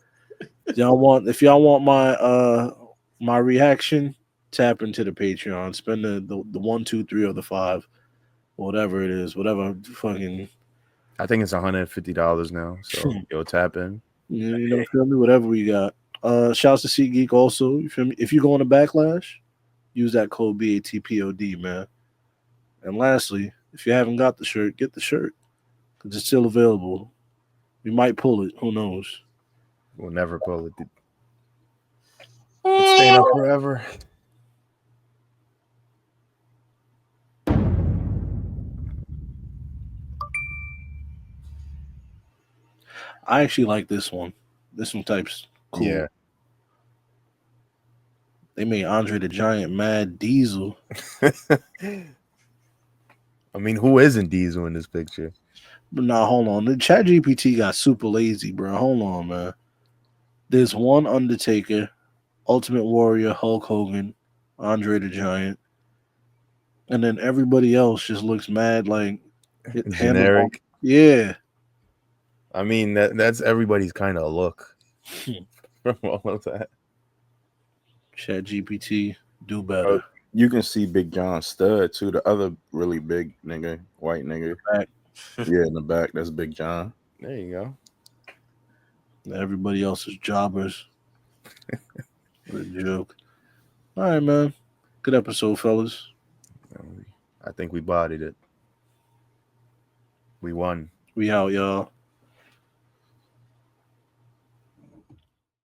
if y'all want my reaction, tap into the Patreon. Spend the 1, 2, 3 or the 5, whatever it is, whatever fucking. I think it's $150 now. So yo, tap in. You know, feel me? Whatever we got. Shouts to SeatGeek also. You feel me? If you go on the Backlash, use that code BATPOD, man. And lastly, if you haven't got the shirt, get the shirt because it's still available. We might pull it. Who knows? We'll never pull it. It's staying up forever. I actually like this one. This one type's cool. Yeah. They made Andre the Giant mad Diesel. I mean, who isn't Diesel in this picture? But nah, hold on. The Chat GPT got super lazy, bro. Hold on, man. There's one Undertaker, Ultimate Warrior, Hulk Hogan, Andre the Giant, and then everybody else just looks mad like Generic. Yeah. I mean, that's everybody's kind of look from all of that. Chat GPT, do better. You can see Big John Stud too, the other really big nigga, white nigga. Back. Yeah, in the back, that's Big John. There you go. Everybody else is jobbers. What a joke. All right, man. Good episode, fellas. I think we bodied it. We won. We out, y'all.